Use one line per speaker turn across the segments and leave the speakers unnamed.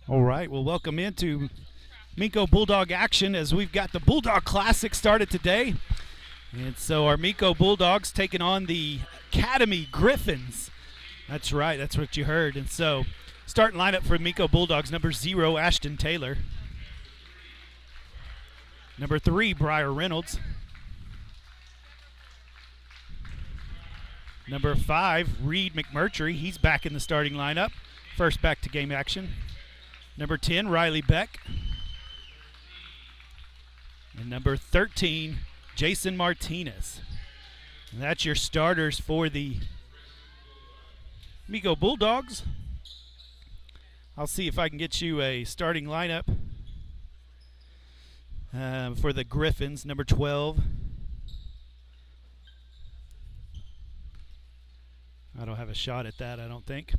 All right, well, welcome into Minco Bulldog action as we've got the Bulldog Classic started today. And so our Minco Bulldogs taking on the Academy Griffins. That's right, that's what you heard. And so starting lineup for Minco Bulldogs, number 0, Ashton Taylor. Number 3, Briar Reynolds. Number 5, Reed McMurtry. He's back in the starting lineup. First back to game action. Number 10, Riley Beck. And number 13, Jason Martinez. And that's your starters for the Minco Bulldogs. I'll see if I can get you a starting lineup for the Griffins. Number 12. I don't have a shot at that, I don't think.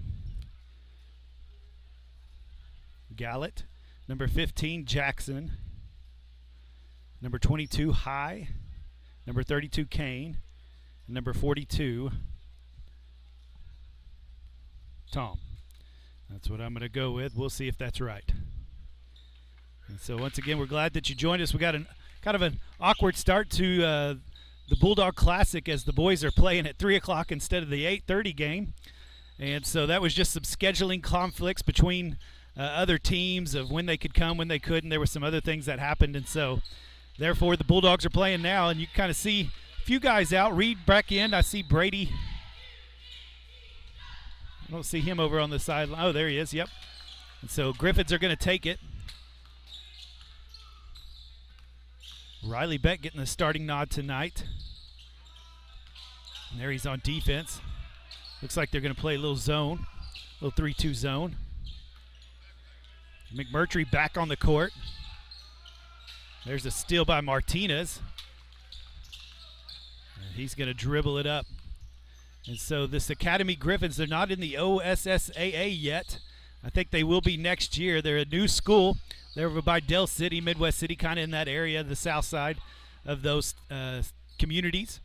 Gallant. Number 15, Jackson. Number 22, High. Number 32, Kane. And number 42, Tom. That's what I'm going to go with. We'll see if that's right. And so once again, we're glad that you joined us. We got kind of an awkward start to the Bulldog Classic as the boys are playing at 3 o'clock instead of the 8:30 game. And so that was just some scheduling conflicts between other teams of when they could come, when they couldn't. There were some other things that happened, and so therefore the Bulldogs are playing now, and you kind of see a few guys out. Reed back in. I see Brady. I don't see him over on the sideline. Oh, there he is. Yep. And so Griffins are going to take it. Riley Beck getting the starting nod tonight. And there he's on defense. Looks like they're going to play a little zone, a little 3-2 zone. McMurtry back on the court. There's a steal by Martinez. And he's going to dribble it up. And so this Academy Griffins, they're not in the OSSAA yet. I think they will be next year. They're a new school. They're over by Del City, Midwest City, kind of in that area, the south side of those communities.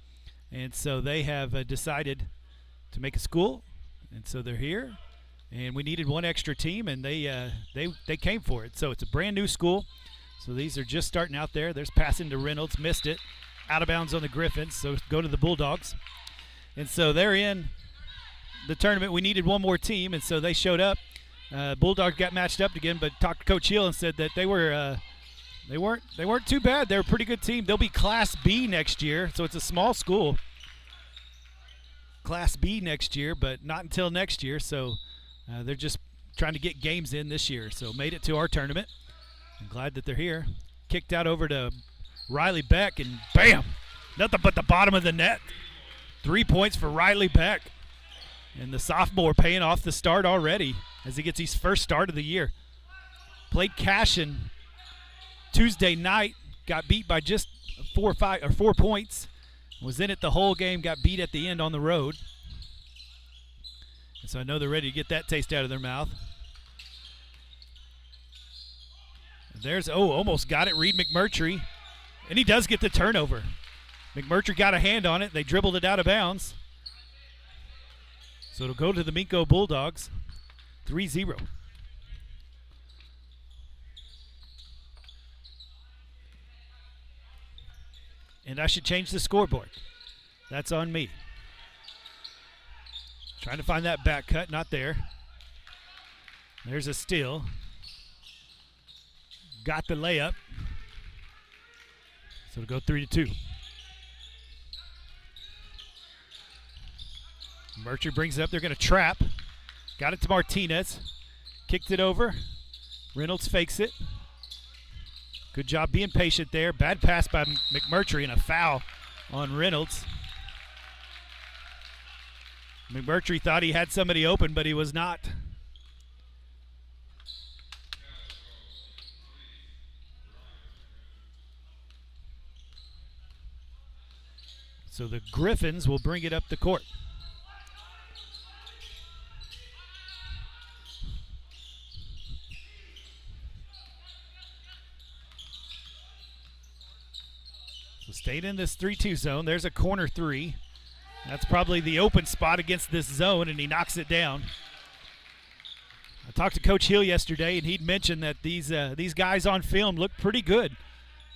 And so they have decided to make a school. And so they're here. And we needed one extra team, and they came for it. So it's a brand new school. So these are just starting out there. There's passing to Reynolds, missed it. Out of bounds on the Griffins, so go to the Bulldogs. And so they're in the tournament. We needed one more team, and so they showed up. Bulldogs got matched up again, but talked to Coach Hill and said that they weren't too bad. They're a pretty good team. They'll be Class B next year, so it's a small school. Class B next year, but not until next year. So they're just trying to get games in this year. So made it to our tournament. I'm glad that they're here. Kicked out over to Riley Beck, and bam! Nothing but the bottom of the net. 3 points for Riley Beck. And the sophomore paying off the start already as he gets his first start of the year. Played Cashin Tuesday night, got beat by just 4 points. Was in it the whole game, got beat at the end on the road. And so I know they're ready to get that taste out of their mouth. And there's, almost got it, Reed McMurtry. And he does get the turnover. McMurtry got a hand on it. They dribbled it out of bounds. So it'll go to the Minco Bulldogs, 3-0. And I should change the scoreboard. That's on me. Trying to find that back cut, not there. There's a steal. Got the layup. So it'll go 3-2. Murtry brings it up. They're going to trap. Got it to Martinez. Kicked it over. Reynolds fakes it. Good job being patient there. Bad pass by McMurtry and a foul on Reynolds. McMurtry thought he had somebody open, but he was not. So the Griffins will bring it up the court. So stayed in this 3-2 zone. There's a corner three. That's probably the open spot against this zone, and he knocks it down. I talked to Coach Hill yesterday, and he'd mentioned that these guys on film looked pretty good.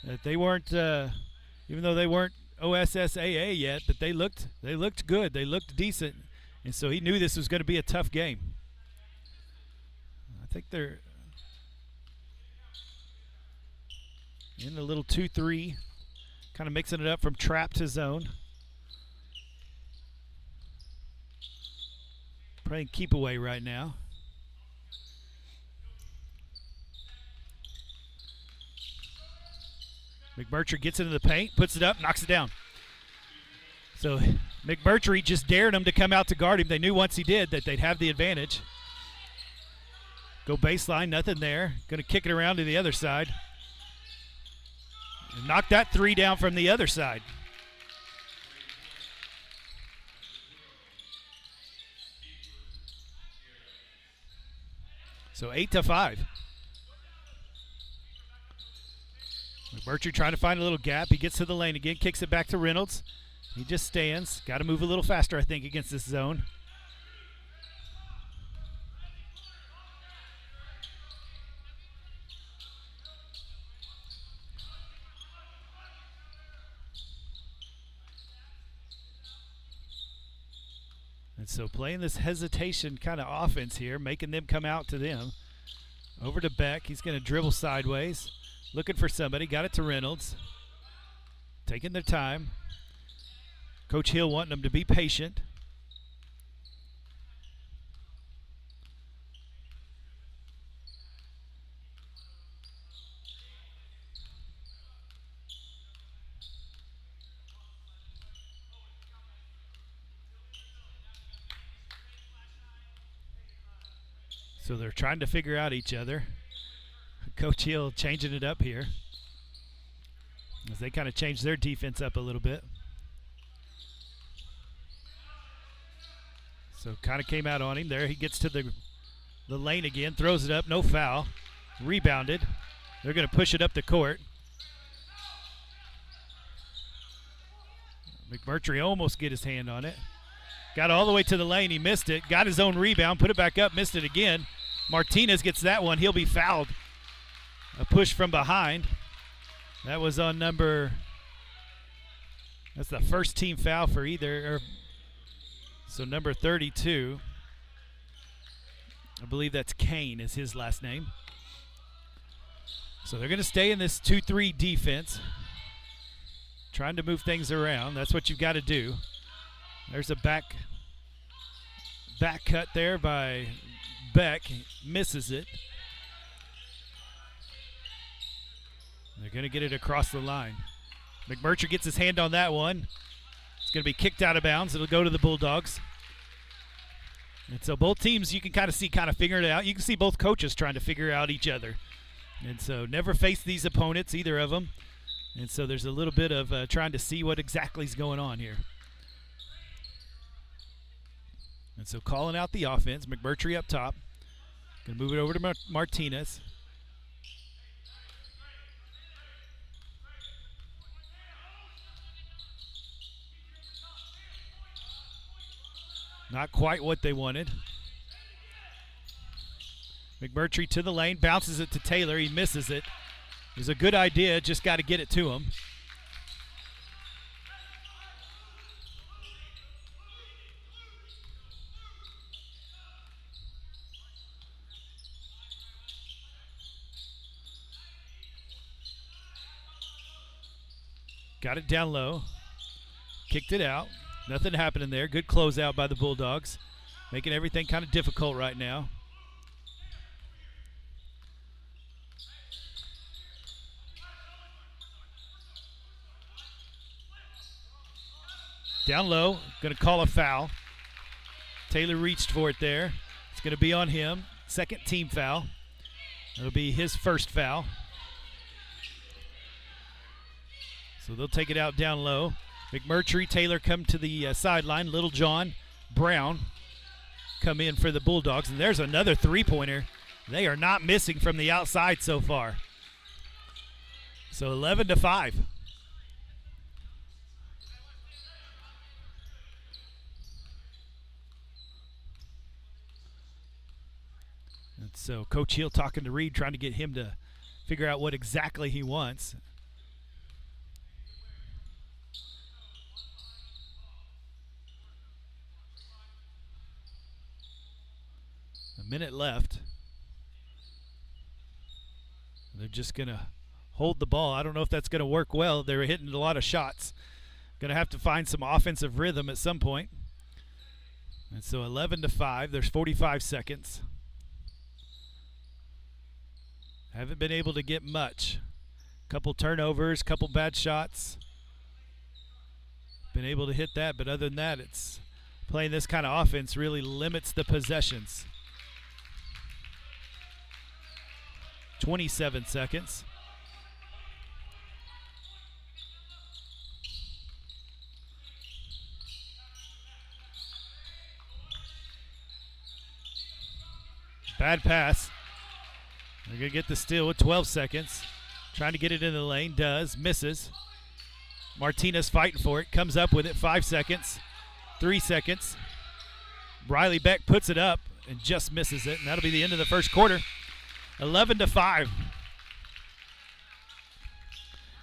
That they weren't, even though they weren't OSSAA yet, but they looked good. They looked decent, and so he knew this was going to be a tough game. I think they're in a little 2-3, kind of mixing it up from trap to zone. Playing keep away right now. McMurtry gets into the paint, puts it up, knocks it down. So McMurtry just dared him to come out to guard him. They knew once he did that they'd have the advantage. Go baseline, nothing there. Going to kick it around to the other side. And knock that three down from the other side. So 8-5. McMurtry trying to find a little gap. He gets to the lane again, kicks it back to Reynolds. He just stands. Got to move a little faster, I think, against this zone. And so playing this hesitation kind of offense here, making them come out to them. Over to Beck. He's going to dribble sideways. Looking for somebody. Got it to Reynolds. Taking their time. Coach Hill wanting them to be patient. So they're trying to figure out each other. Coach Hill changing it up here as they kind of change their defense up a little bit. So kind of came out on him there. He gets to the lane again, throws it up, no foul. Rebounded. They're going to push it up the court. McMurtry almost get his hand on it. Got all the way to the lane. He missed it. Got his own rebound. Put it back up. Missed it again. Martinez gets that one. He'll be fouled. A push from behind. That was on number. That's the first team foul for either. So number 32. I believe that's Kane is his last name. So they're going to stay in this 2-3 defense. Trying to move things around. That's what you've got to do. There's a back cut there by Beck. He misses it. They're going to get it across the line. McMurtry gets his hand on that one. It's going to be kicked out of bounds. It'll go to the Bulldogs. And so both teams, you can kind of see figuring it out. You can see both coaches trying to figure out each other. And so never face these opponents, either of them. And so there's a little bit of trying to see what exactly is going on here. And so calling out the offense, McMurtry up top. Going to move it over to Martinez. Not quite what they wanted. McMurtry to the lane, bounces it to Taylor. He misses it. It was a good idea, just got to get it to him. Got it down low. Kicked it out. Nothing happening there. Good closeout by the Bulldogs. Making everything kind of difficult right now. Down low. Going to call a foul. Taylor reached for it there. It's going to be on him. Second team foul. It'll be his first foul. So they'll take it out down low. McMurtry, Taylor come to the sideline. Little John, Brown come in for the Bulldogs. And there's another three-pointer. They are not missing from the outside so far. So 11-5. And And so Coach Hill talking to Reed, trying to get him to figure out what exactly he wants. A minute left. They're just going to hold the ball. I don't know if that's going to work well. They're hitting a lot of shots. Going to have to find some offensive rhythm at some point. And so 11-5. There's 45 seconds. Haven't been able to get much. Couple turnovers, couple bad shots. Been able to hit that, but other than that, it's playing this kind of offense really limits the possessions. 27 seconds. Bad pass. They're going to get the steal with 12 seconds. Trying to get it in the lane. Does. Misses. Martinez fighting for it. Comes up with it. 5 seconds. 3 seconds. Riley Beck puts it up and just misses it. And that'll be the end of the first quarter. 11-5.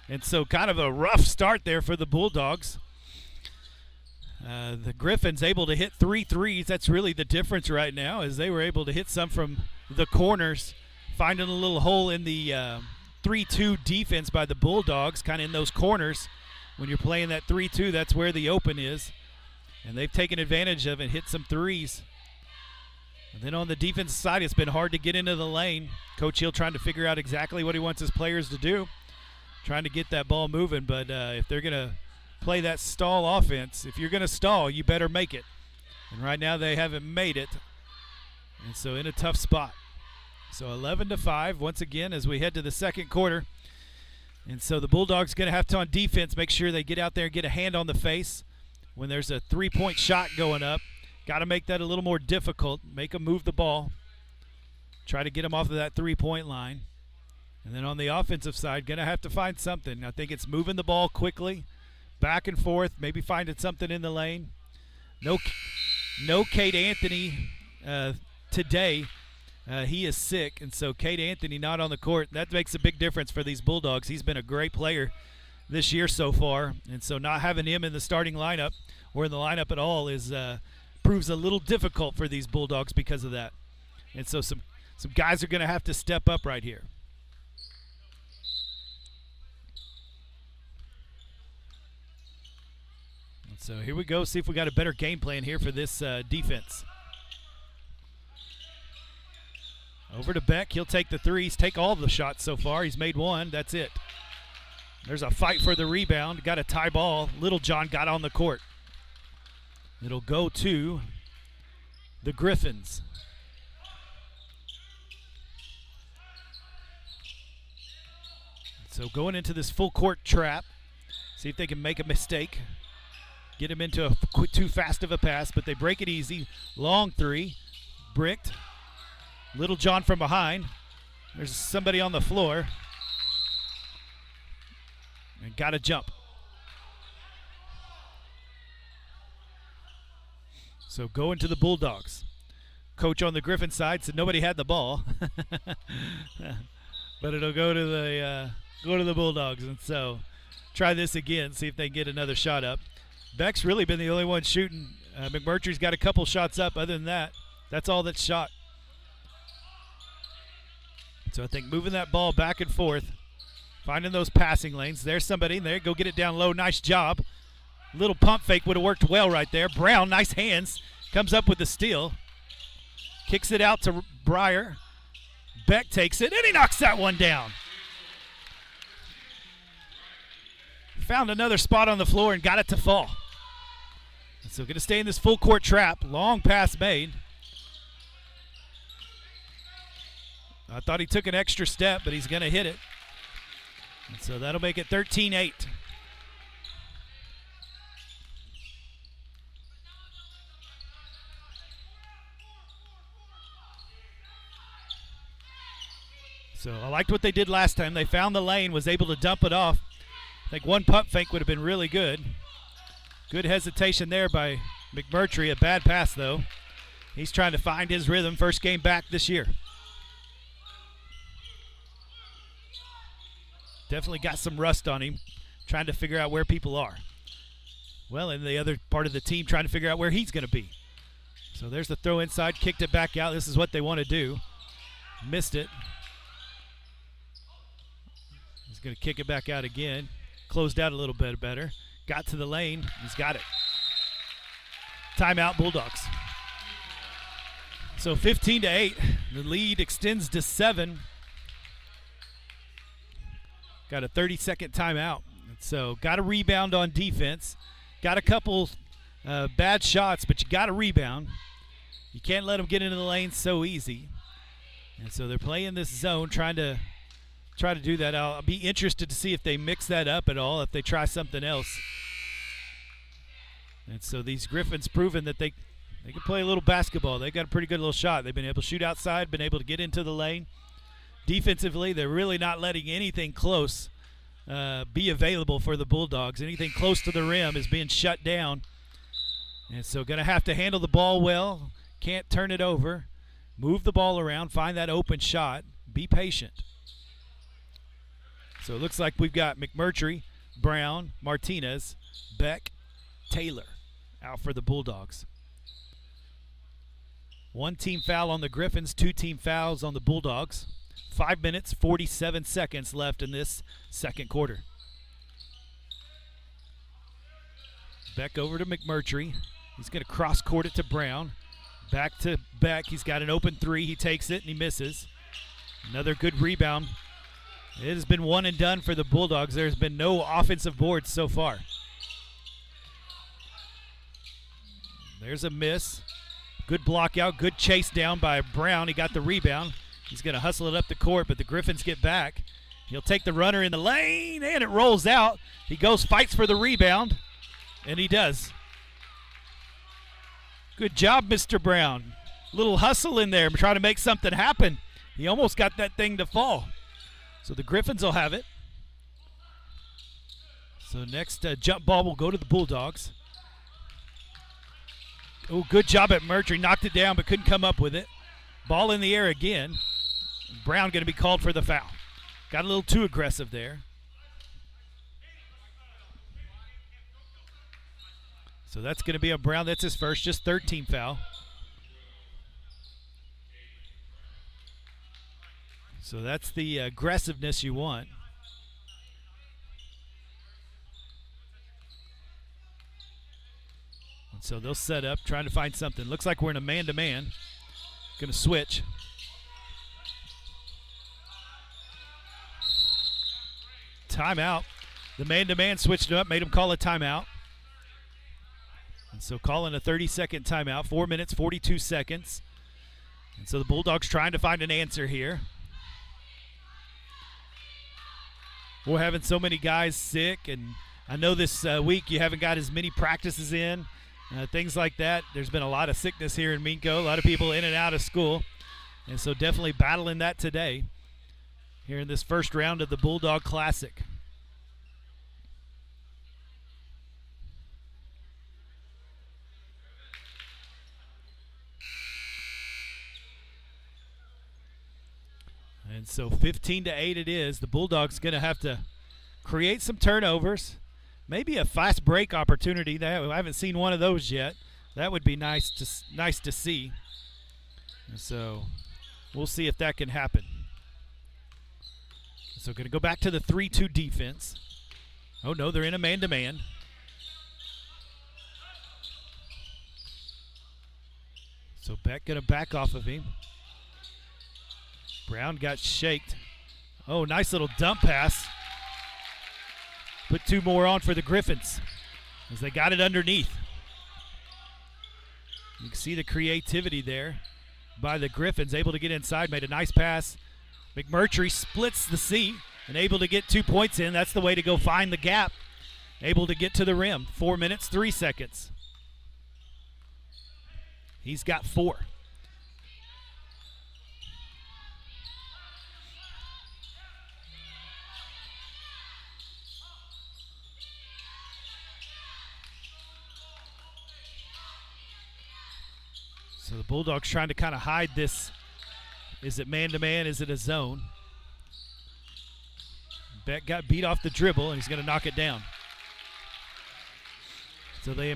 And so kind of a rough start there for the Bulldogs. The Griffins able to hit 3 threes. That's really the difference right now, as they were able to hit some from the corners, finding a little hole in the 3-2 defense by the Bulldogs, kind of in those corners. When you're playing that 3-2, that's where the open is. And they've taken advantage of it, hit some threes. And then on the defensive side, it's been hard to get into the lane. Coach Hill trying to figure out exactly what he wants his players to do, trying to get that ball moving. But if they're going to play that stall offense, if you're going to stall, you better make it. And right now they haven't made it. And so in a tough spot. So 11-5 once again as we head to the second quarter. And so the Bulldogs going to have to, on defense, make sure they get out there and get a hand on the face when there's a three-point shot going up. Got to make that a little more difficult. Make them move the ball. Try to get them off of that three-point line. And then on the offensive side, going to have to find something. I think it's moving the ball quickly, back and forth, maybe finding something in the lane. No Cade Anthony today. He is sick, and so Cade Anthony not on the court. That makes a big difference for these Bulldogs. He's been a great player this year so far, and so not having him in the starting lineup or in the lineup at all is proves a little difficult for these Bulldogs because of that. And so some guys are going to have to step up right here. And so here we go, see if we got a better game plan here for this defense. Over to Beck. He'll take the threes, take all the shots so far. He's made one. That's it. There's a fight for the rebound. Got a tie ball. Little John got on the court. It'll go to the Griffins. So going into this full court trap, see if they can make a mistake. Get him into too fast of a pass, but they break it easy. Long three, bricked. Little John from behind. There's somebody on the floor. And got to jump. So going to the Bulldogs. Coach on the Griffin side said nobody had the ball. But it'll go to the Bulldogs. And so try this again, see if they can get another shot up. Beck's really been the only one shooting. McMurtry's got a couple shots up. Other than that, that's all that's shot. So I think moving that ball back and forth, finding those passing lanes. There's somebody in there. Go get it down low. Nice job. Little pump fake would have worked well right there. Brown, nice hands. Comes up with the steal. Kicks it out to Breyer. Beck takes it, and he knocks that one down. Found another spot on the floor and got it to fall. So going to stay in this full court trap. Long pass made. I thought he took an extra step, but he's going to hit it. And so that'll make it 13-8. So I liked what they did last time. They found the lane, was able to dump it off. I think one pump fake would have been really good. Good hesitation there by McMurtry. A bad pass, though. He's trying to find his rhythm. First game back this year. definitely got some rust on him, trying to figure out where people are. Well, and the other part of the team trying to figure out where he's going to be. So there's the throw inside, kicked it back out. This is what they want to do. Missed it. He's going to kick it back out again. Closed out a little bit better. Got to the lane. He's got it. Timeout, Bulldogs. So 15-8. The lead extends to 7. Got a 30-second timeout. So got a rebound on defense. Got a couple bad shots, but you got to rebound. You can't let them get into the lane so easy. And so they're playing this zone, trying to do that. I'll be interested to see if they mix that up at all, if they try something else. And so these Griffins proven that they can play a little basketball. They got a pretty good little shot. They've been able to shoot outside, been able to get into the lane. Defensively, they're really not letting anything close be available for the Bulldogs. Anything close to the rim is being shut down. And so going to have to handle the ball well. Can't turn it over. Move the ball around. Find that open shot. Be patient. So it looks like we've got McMurtry, Brown, Martinez, Beck, Taylor out for the Bulldogs. 1 team foul on the Griffins, 2 team fouls on the Bulldogs. 5 minutes, 47 seconds left in this second quarter. Beck over to McMurtry. He's going to cross-court it to Brown. Back to Beck. He's got an open three. He takes it and he misses. Another good rebound. It has been one and done for the Bulldogs. There's been no offensive boards so far. There's a miss. Good block out. Good chase down by Brown. He got the rebound. He's going to hustle it up the court, but the Griffins get back. He'll take the runner in the lane, and it rolls out. He goes, fights for the rebound, and he does. Good job, Mr. Brown. Little hustle in there, trying to make something happen. He almost got that thing to fall. So the Griffins will have it. So next jump ball will go to the Bulldogs. Oh, good job at Murtry. Knocked it down but couldn't come up with it. Ball in the air again. Brown going to be called for the foul. Got a little too aggressive there. So that's going to be a Brown. That's his first, just third team foul. So that's the aggressiveness you want. And so they'll set up, trying to find something. Looks like we're in a man-to-man. Going to switch. Timeout. The man-to-man switched up, made him call a timeout. And so calling a 30-second timeout, 4 minutes, 42 seconds. And so the Bulldogs trying to find an answer here. We're having so many guys sick, and I know this week you haven't got as many practices in, things like that. There's been a lot of sickness here in Minco, a lot of people in and out of school, and so definitely battling that today here in this first round of the Bulldog Classic. And so 15-8 it is. The Bulldogs going to have to create some turnovers. Maybe a fast break opportunity. I haven't seen one of those yet. That would be nice to see. And so we'll see if that can happen. So going to go back to the 3-2 defense. Oh, no, they're in a man-to-man. So Beck going to back off of him. Brown got shaked. Oh, nice little dump pass. Put 2 more on for the Griffins as they got it underneath. You can see the creativity there by the Griffins, able to get inside, made a nice pass. McMurtry splits the C and able to get 2 points in. That's the way to go find the gap. Able to get to the rim. 4 minutes, 3 seconds. He's got 4. So the Bulldogs trying to kind of hide this. Is it man-to-man? Is it a zone? Beck got beat off the dribble, and he's going to knock it down. So they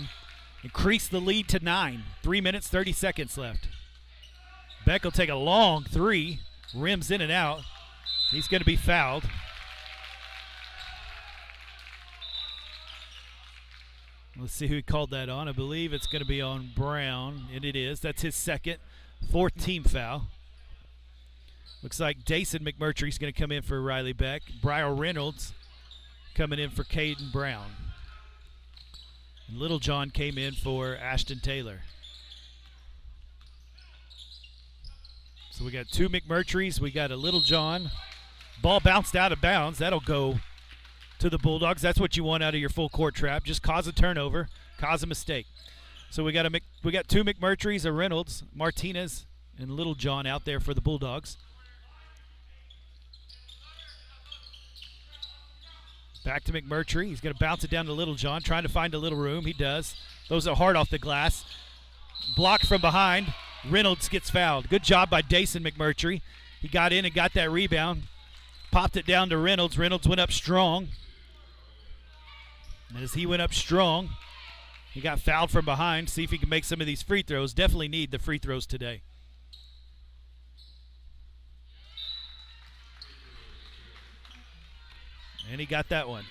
increase the lead to 9. 3 minutes, 30 seconds left. Beck will take a long three. Rims in and out. He's going to be fouled. Let's see who he called that on. I believe it's going to be on Brown, and it is. That's his second, 4th team foul. Looks like Dason McMurtry's going to come in for Riley Beck. Briar Reynolds coming in for Caden Brown. And Little John came in for Ashton Taylor. So we got 2 McMurtrys. We got a Little John. Ball bounced out of bounds. That'll go to the Bulldogs. That's what you want out of your full court trap. Just cause a turnover, cause a mistake. So we got 2 McMurtrys, a Reynolds, Martinez, and Little John out there for the Bulldogs. Back to McMurtry. He's going to bounce it down to Little John, trying to find a little room. He does. Throws it hard off the glass. Blocked from behind. Reynolds gets fouled. Good job by Dason McMurtry. He got in and got that rebound. Popped it down to Reynolds. Reynolds went up strong. And as he went up strong, he got fouled from behind. See if he can make some of these free throws. Definitely need the free throws today. And he got that one.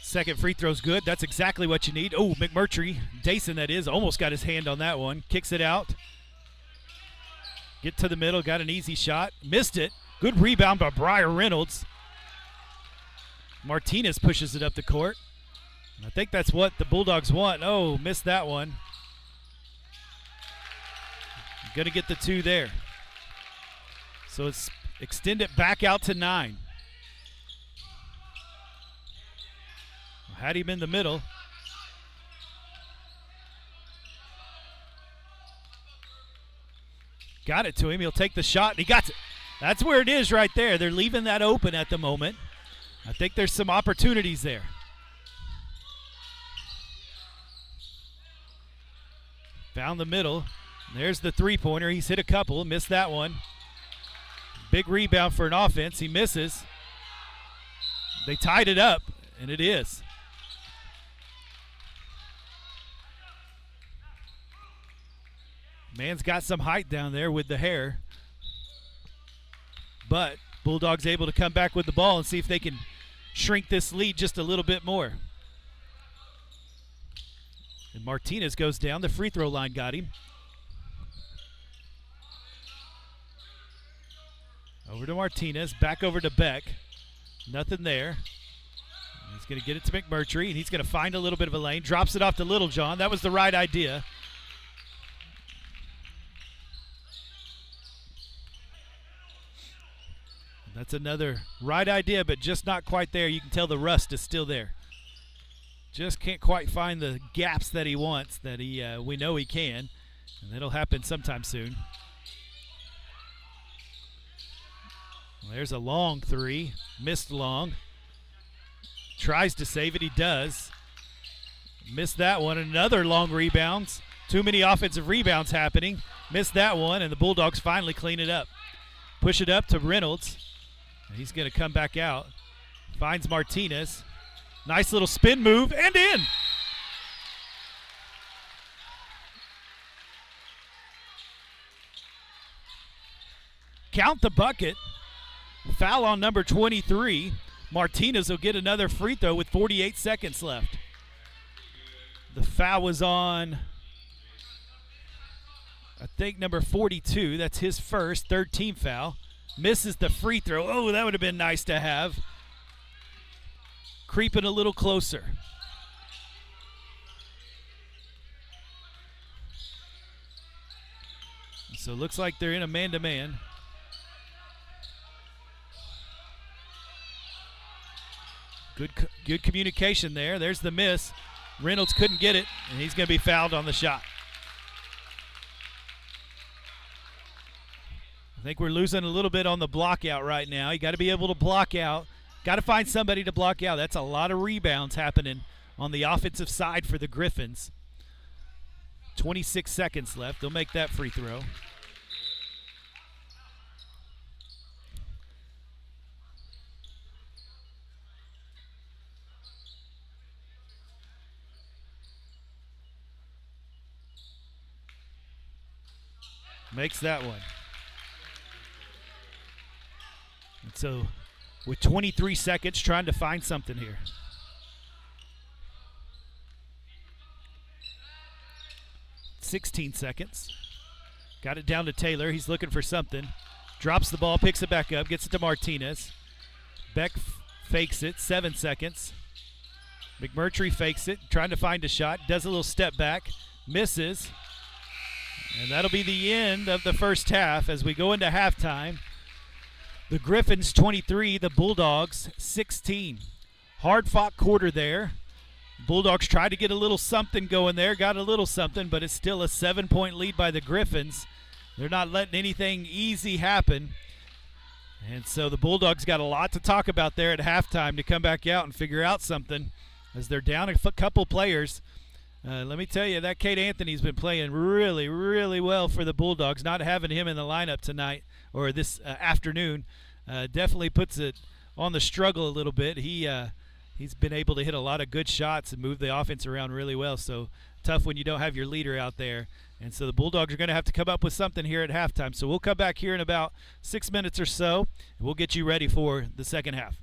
Second free throw's good. That's exactly what you need. Oh, McMurtry, Dason that is, almost got his hand on that one. Kicks it out. Get to the middle, got an easy shot. Missed it. Good rebound by Briar Reynolds. Martinez pushes it up the court. I think that's what the Bulldogs want. Oh, missed that one. Going to get the 2 there. So it's extend it back out to 9. Had him in the middle. Got it to him. He'll take the shot, and he got it. That's where it is right there. They're leaving that open at the moment. I think there's some opportunities there. Found the middle. There's the three-pointer. He's hit a couple. Missed that one. Big rebound for an offense. He misses. They tied it up, and it is. Man's got some height down there with the hair. But Bulldogs able to come back with the ball and see if they can shrink this lead just a little bit more. And Martinez goes down. The free throw line got him. Over to Martinez. Back over to Beck. Nothing there. He's going to get it to McMurtry, and he's going to find a little bit of a lane. Drops it off to Little John. That was the right idea. That's another right idea, but just not quite there. You can tell the rust is still there. Just can't quite find the gaps that he wants, that we know he can, and that'll happen sometime soon. Well, there's a long three, missed long. Tries to save it, he does. Missed that one, another long rebounds. Too many offensive rebounds happening. Missed that one, and the Bulldogs finally clean it up. Push it up to Reynolds. He's going to come back out. Finds Martinez. Nice little spin move and in. Count the bucket. Foul on number 23. Martinez will get another free throw with 48 seconds left. The foul was on, I think, number 42. That's his first, 3rd team foul. Misses the free throw. Oh, that would have been nice to have. Creeping a little closer. So it looks like they're in a man-to-man. Good communication there. There's the miss. Reynolds couldn't get it, and he's going to be fouled on the shot. I think we're losing a little bit on the block out right now. You got to be able to block out. Got to find somebody to block out. That's a lot of rebounds happening on the offensive side for the Griffins. 26 seconds left. They'll make that free throw. Makes that one. And so with 23 seconds, trying to find something here. .16. Got it down to Taylor. He's looking for something. Drops the ball, picks it back up, gets it to Martinez. Beck fakes it, 7 seconds. McMurtry fakes it, trying to find a shot. Does a little step back, misses. And that'll be the end of the first half as we go into halftime. The Griffins 23, the Bulldogs 16. Hard-fought quarter there. Bulldogs tried to get a little something going there, got a little something, but it's still a 7-point lead by the Griffins. They're not letting anything easy happen. And so the Bulldogs got a lot to talk about there at halftime to come back out and figure out something as they're down a couple players. Let me tell you, that Cade Anthony's been playing really, really well for the Bulldogs. Not having him in the lineup tonight or this afternoon definitely puts it on the struggle a little bit. He's been able to hit a lot of good shots and move the offense around really well. So tough when you don't have your leader out there. And so the Bulldogs are going to have to come up with something here at halftime. So we'll come back here in about 6 minutes or so, and we'll get you ready for the second half.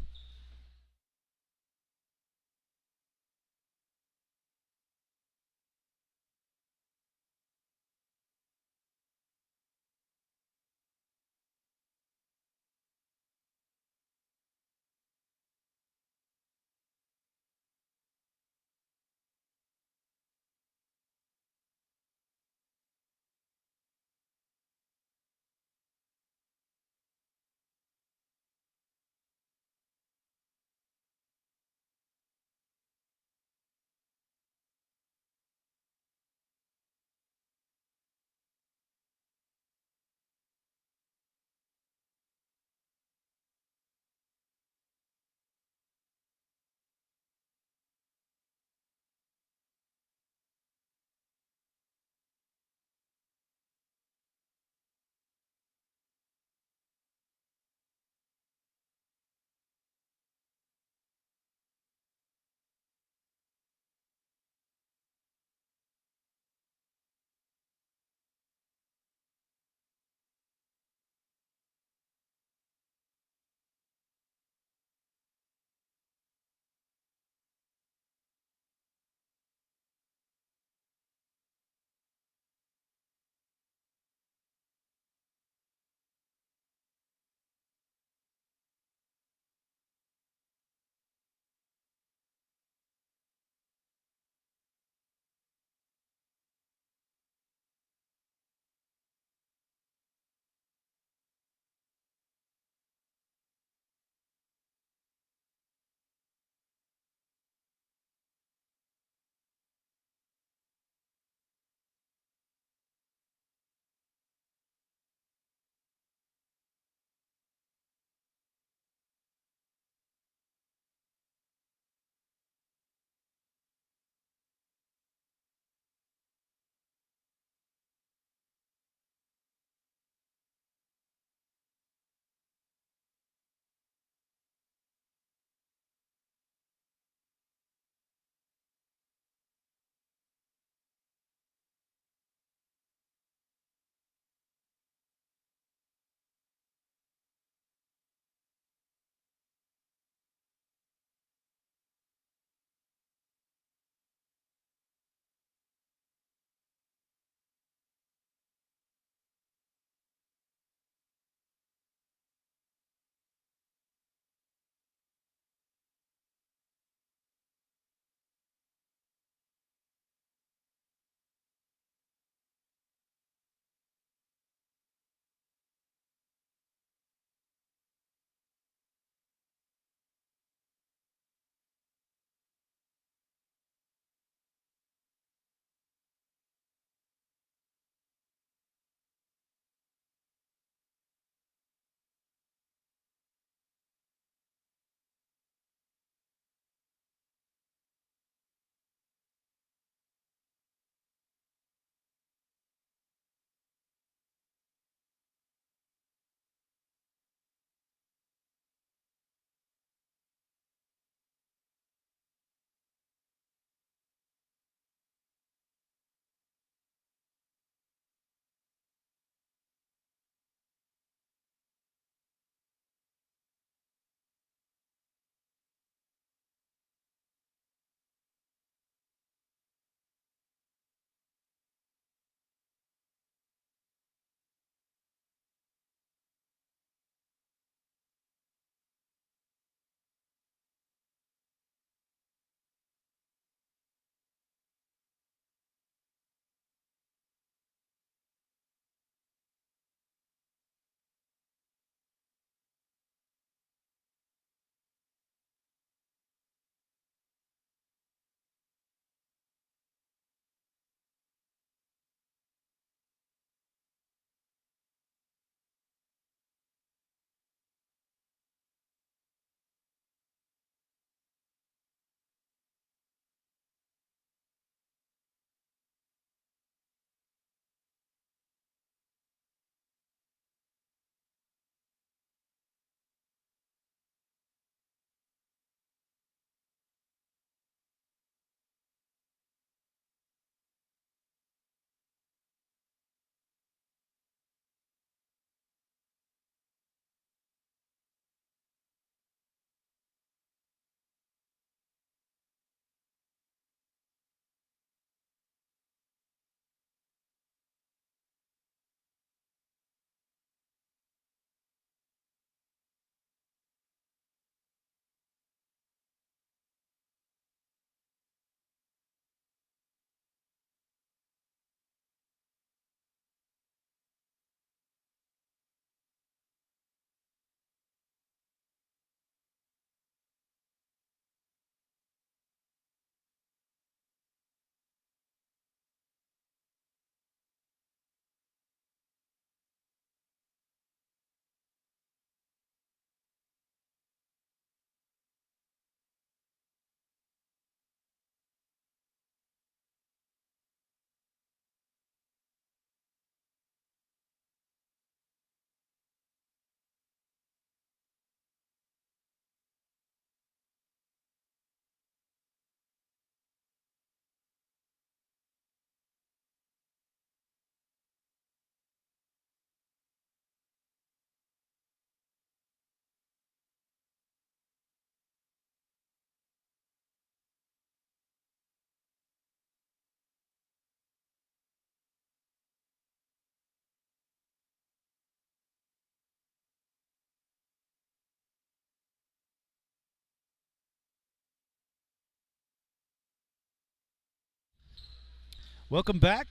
Welcome back.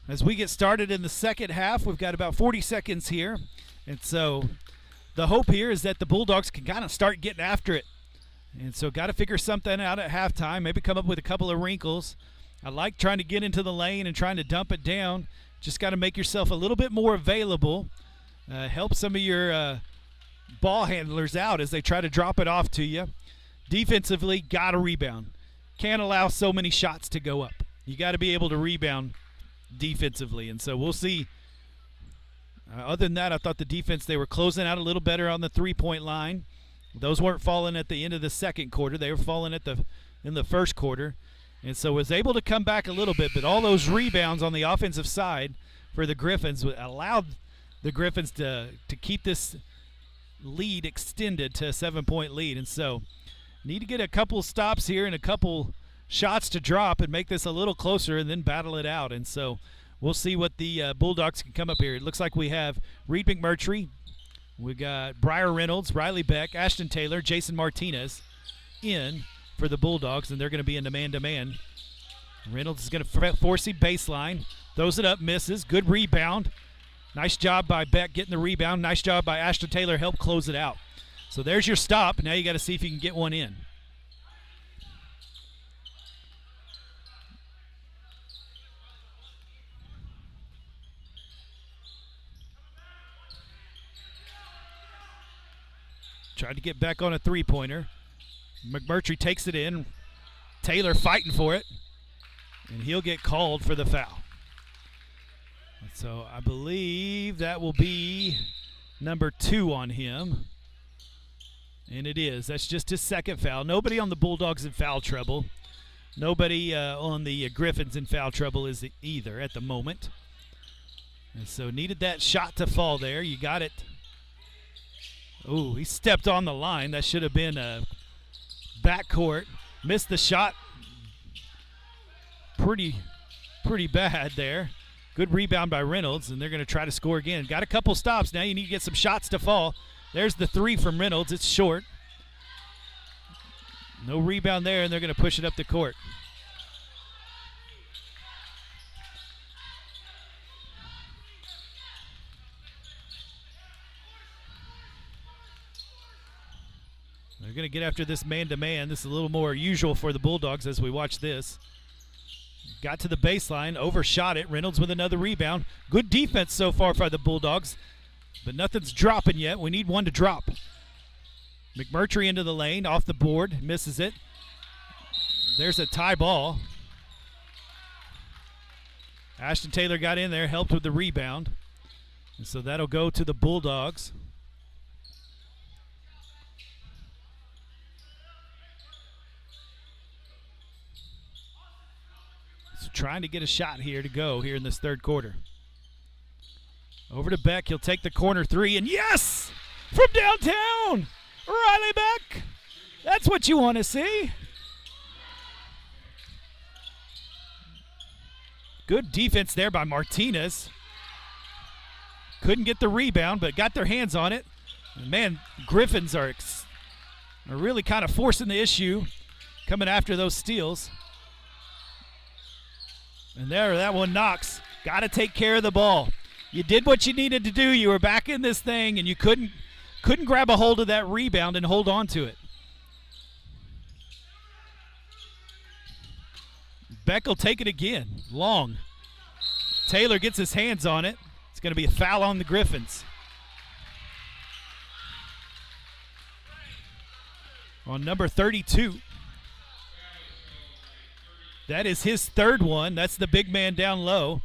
As we get started in the second half, we've got about 40 seconds here. And so the hope here is that the Bulldogs can kind of start getting after it. And so got to figure something out at halftime, maybe come up with a couple of wrinkles. I like trying to get into the lane and trying to dump it down. Just got to make yourself a little bit more available. Help some of your ball handlers out as they try to drop it off to you. Defensively, got to rebound. Can't allow so many shots to go up. You got to be able to rebound defensively. And so we'll see. Other than that, I thought the defense, they were closing out a little better on the three-point line. Those weren't falling at the end of the second quarter. They were falling in the first quarter. And so was able to come back a little bit, but all those rebounds on the offensive side for the Griffins allowed the Griffins to keep this lead extended to a 7-point lead. And so need to get a couple stops here and a couple shots to drop and make this a little closer and then battle it out. And so we'll see what the Bulldogs can come up here. It looks like we have Reed McMurtry. We got Briar Reynolds, Riley Beck, Ashton Taylor, Jason Martinez in for the Bulldogs, and they're going to be in the man-to-man. Reynolds is going to force a baseline. Throws it up, misses. Good rebound. Nice job by Beck getting the rebound. Nice job by Ashton Taylor, help close it out. So there's your stop. Now you got to see if you can get one in. Tried to get back on a three-pointer. McMurtry takes it in. Taylor fighting for it. And he'll get called for the foul. So I believe that will be number 2 on him. And it is. That's just his second foul. Nobody on the Bulldogs in foul trouble. Nobody on the Griffins in foul trouble is either at the moment. And so needed that shot to fall there. You got it. Oh, he stepped on the line. That should have been a backcourt. Missed the shot. Pretty bad there. Good rebound by Reynolds, and they're going to try to score again. Got a couple stops. Now you need to get some shots to fall. There's the 3 from Reynolds. It's short. No rebound there, and they're going to push it up the court. They're going to get after this man-to-man. This is a little more usual for the Bulldogs as we watch this. Got to the baseline, overshot it. Reynolds with another rebound. Good defense so far by the Bulldogs, but nothing's dropping yet. We need one to drop. McMurtry into the lane, off the board, misses it. There's a tie ball. Ashton Taylor got in there, helped with the rebound. And so that'll go to the Bulldogs. Trying to get a shot here to go here in this third quarter. Over to Beck. He'll take the corner 3, and yes! From downtown! Riley Beck! That's what you want to see. Good defense there by Martinez. Couldn't get the rebound, but got their hands on it. And man, Griffins are really kind of forcing the issue, coming after those steals. And there, that one knocks. Got to take care of the ball. You did what you needed to do. You were back in this thing, and you couldn't grab a hold of that rebound and hold on to it. Beck will take it again. Long. Taylor gets his hands on it. It's going to be a foul on the Griffins. On number 32. That is his third one. That's the big man down low.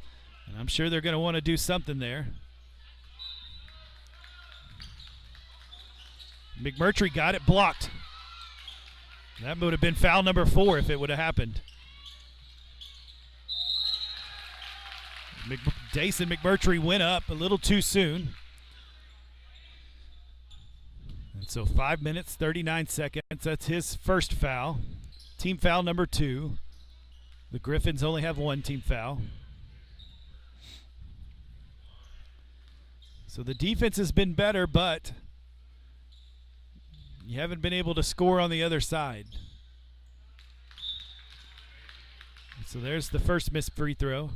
And I'm sure they're going to want to do something there. McMurtry got it blocked. That would have been foul number 4 if it would have happened. Jason McMurtry went up a little too soon. And so 5 minutes, 39 seconds. That's his first foul. Team foul number 2. The Griffins only have 1 team foul. So the defense has been better, but you haven't been able to score on the other side. So there's the first missed free throw.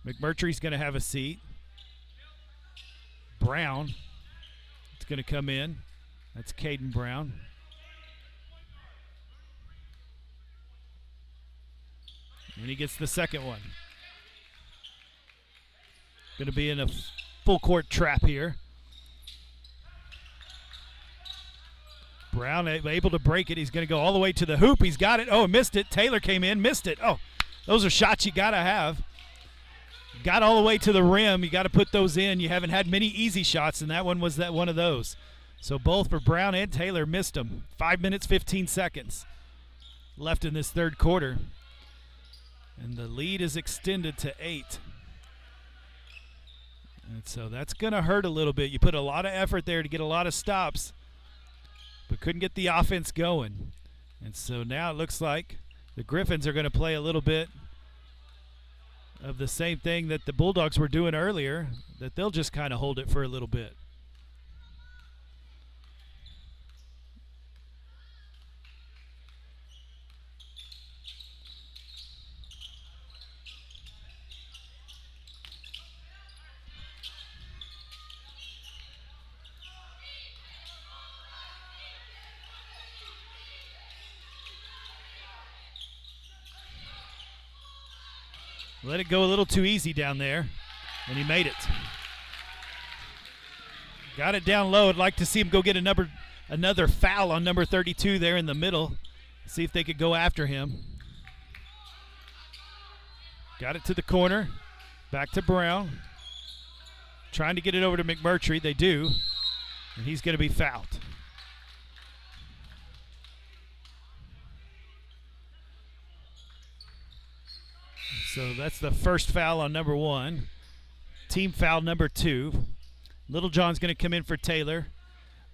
McMurtry's going to have a seat. Brown is going to come in. That's Caden Brown. And he gets the second one. Going to be in a full court trap here. Brown able to break it. He's going to go all the way to the hoop. He's got it. Oh, missed it. Taylor came in, missed it. Oh, those are shots you got to have. Got all the way to the rim. You got to put those in. You haven't had many easy shots, and that one was one of those. So both for Brown and Taylor missed them. 5 minutes, 15 seconds left in this third quarter. And the lead is extended to 8. And so that's going to hurt a little bit. You put a lot of effort there to get a lot of stops, but couldn't get the offense going. And so now it looks like the Griffins are going to play a little bit of the same thing that the Bulldogs were doing earlier, that they'll just kind of hold it for a little bit. Let it go a little too easy down there, and he made it. Got it down low. I'd like to see him go get another foul on number 32 there in the middle. See if they could go after him. Got it to the corner. Back to Brown. Trying to get it over to McMurtry. They do, and he's going to be fouled. So that's the first foul on number 1. Team foul number 2. Littlejohn's going to come in for Taylor.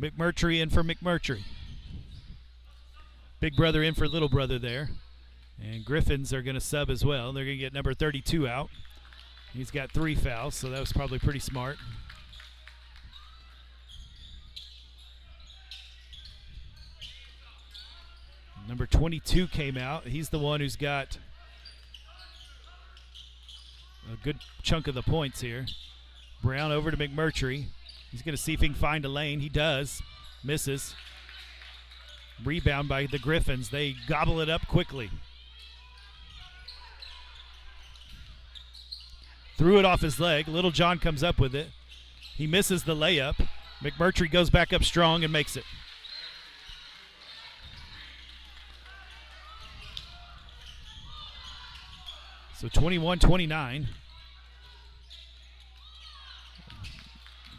McMurtry in for McMurtry. Big brother in for little brother there. And Griffins are going to sub as well. They're going to get number 32 out. He's got 3 fouls, so that was probably pretty smart. Number 22 came out. He's the one who's got a good chunk of the points here. Brown over to McMurtry. He's going to see if he can find a lane. He does. Misses. Rebound by the Griffins. They gobble it up quickly. Threw it off his leg. Littlejohn comes up with it. He misses the layup. McMurtry goes back up strong and makes it. So 21-29.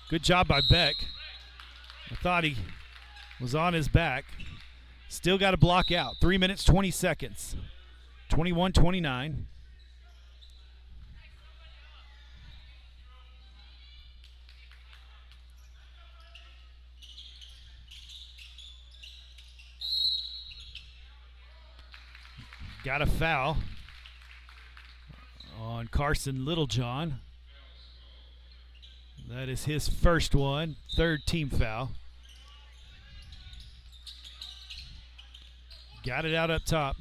Good job by Beck. I thought he was on his back. Still got to block out. 3 minutes, 20 seconds. 21-29. Got a foul on Carson Littlejohn. That is his first one, 3rd team foul. Got it out up top.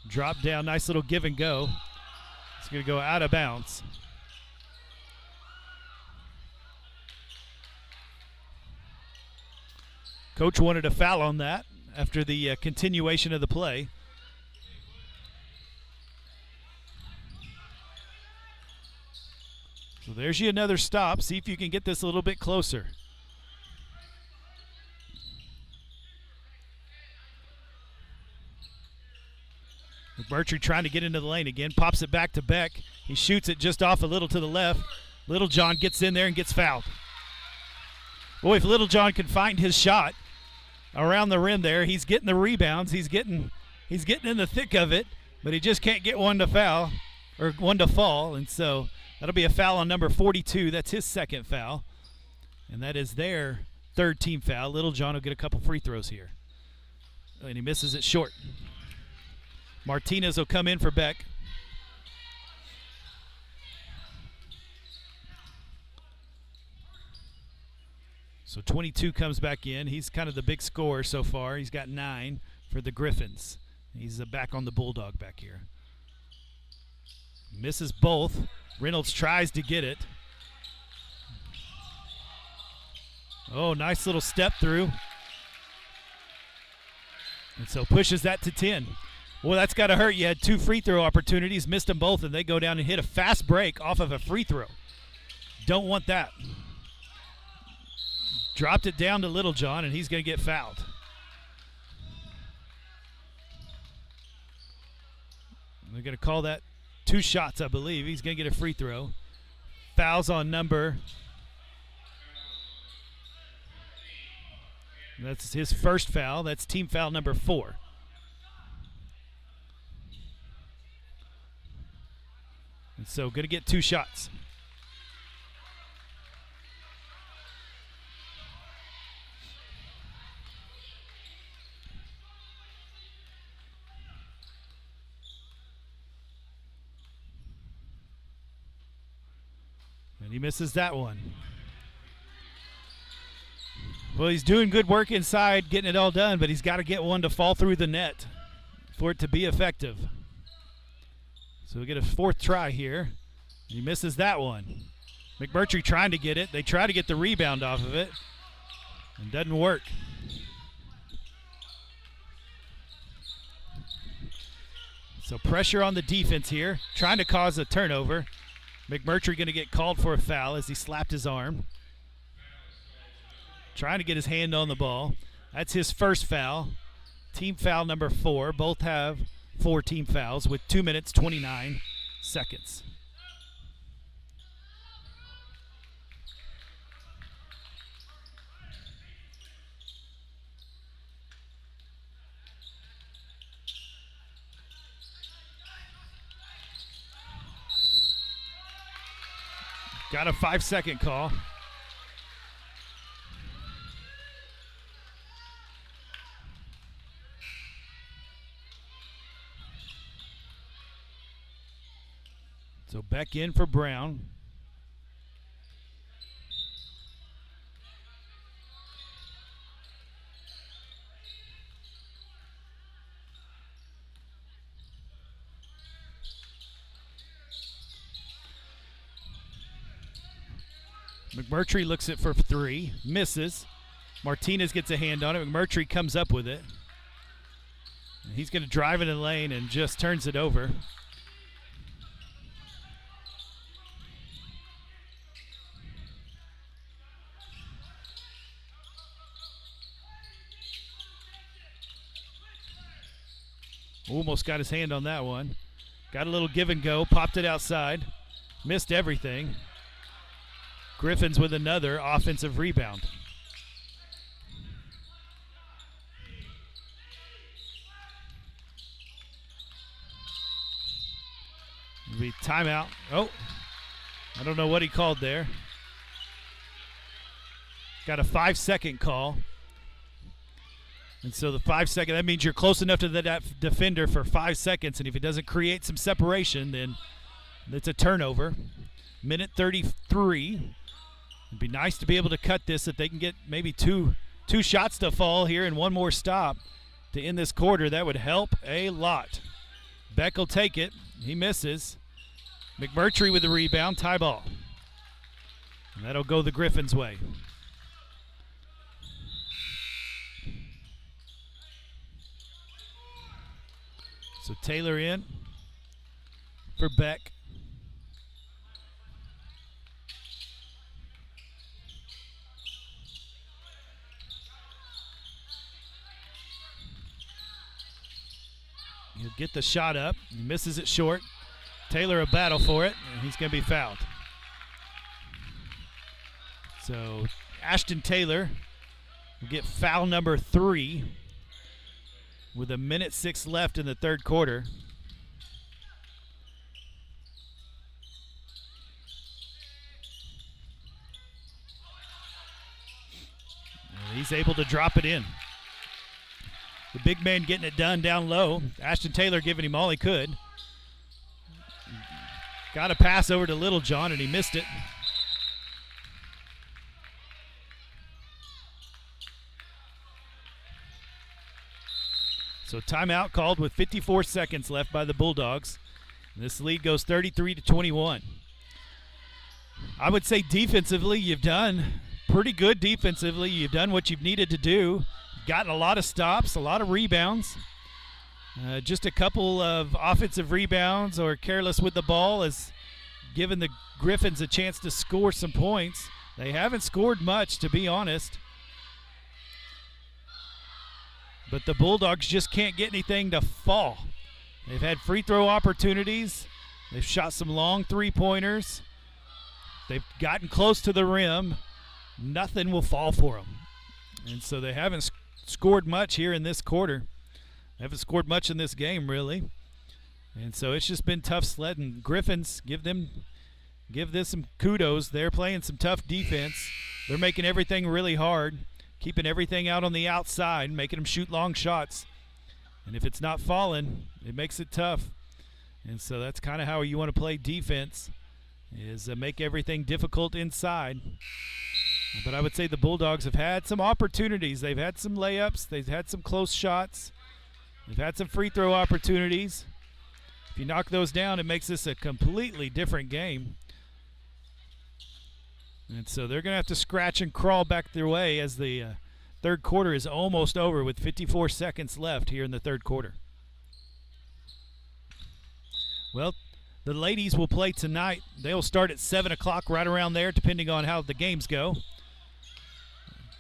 Drop down, nice little give and go. It's going to go out of bounds. Coach wanted a foul on that after the continuation of the play. So there's you another stop. See if you can get this a little bit closer. McMurtry trying to get into the lane again. Pops it back to Beck. He shoots it just off a little to the left. Littlejohn gets in there and gets fouled. Boy, if Littlejohn can find his shot around the rim there, he's getting the rebounds. He's getting in the thick of it, but he just can't get one to foul or one to fall. And so that'll be a foul on number 42. That's his second foul. And that is their 3rd team foul. Littlejohn will get a couple free throws here. And he misses it short. Martinez will come in for Beck. So 22 comes back in. He's kind of the big scorer so far. He's got 9 for the Griffins. He's back on the Bulldog back here. Misses both. Reynolds tries to get it. Oh, nice little step through. And so pushes that to 10. Well, that's got to hurt. You had 2 free throw opportunities, missed them both, and they go down and hit a fast break off of a free throw. Don't want that. Dropped it down to Littlejohn, and he's going to get fouled. They're going to call that 2 shots, I believe. He's going to get a free throw. Fouls on number. That's his first foul. That's team foul number 4. And so going to get 2 shots. And he misses that one. Well, he's doing good work inside, getting it all done, but he's got to get one to fall through the net for it to be effective. So we get a 4th try here. He misses that one. McMurtry trying to get it. They try to get the rebound off of it. And doesn't work. So pressure on the defense here. Trying to cause a turnover. McMurtry going to get called for a foul as he slapped his arm. Trying to get his hand on the ball. That's his first foul. Team foul number 4. Both have 4 team fouls with 2 minutes, 29 seconds. Got a 5-second call. So back in for Brown. McMurtry looks it for 3, misses. Martinez gets a hand on it. McMurtry comes up with it. He's going to drive it in the lane and just turns it over. Almost got his hand on that one. Got a little give and go, popped it outside. Missed everything. Griffins with another offensive rebound. It'll be timeout. Oh, I don't know what he called there. Got a 5-second call. And so the 5-second, that means you're close enough to that defender for 5 seconds, and if he doesn't create some separation, then it's a turnover. Minute 33. It'd be nice to be able to cut this if they can get maybe two shots to fall here and one more stop to end this quarter. That would help a lot. Beck will take it. He misses. McMurtry with the rebound. Tie ball. And that'll go the Griffins' way. So Taylor in for Beck. He'll get the shot up. He misses it short. Taylor a battle for it, and he's going to be fouled. So Ashton Taylor will get foul number 3 with 1:06 left in the third quarter. And he's able to drop it in. The big man getting it done down low. Ashton Taylor giving him all he could. Got a pass over to Littlejohn, and he missed it. So timeout called with 54 seconds left by the Bulldogs. And this lead goes 33-21. I would say defensively, you've done pretty good defensively. You've done what you've needed to do. Gotten a lot of stops, a lot of rebounds. Just a couple of offensive rebounds or careless with the ball has given the Griffins a chance to score some points. They haven't scored much, to be honest. But the Bulldogs just can't get anything to fall. They've had free throw opportunities. They've shot some long three-pointers. They've gotten close to the rim. Nothing will fall for them. And so they haven't scored much here in this quarter. They haven't scored much in this game, really. And so it's just been tough sledding. Griffins, give this some kudos. They're playing some tough defense. They're making everything really hard, keeping everything out on the outside, making them shoot long shots. And if it's not falling, it makes it tough. And so that's kind of how you want to play defense, is make everything difficult inside. But I would say the Bulldogs have had some opportunities. They've had some layups. They've had some close shots. They've had some free throw opportunities. If you knock those down, it makes this a completely different game. And so they're going to have to scratch and crawl back their way as the third quarter is almost over with 54 seconds left here in the third quarter. Well, the ladies will play tonight. They'll start at 7 o'clock, right around there, depending on how the games go.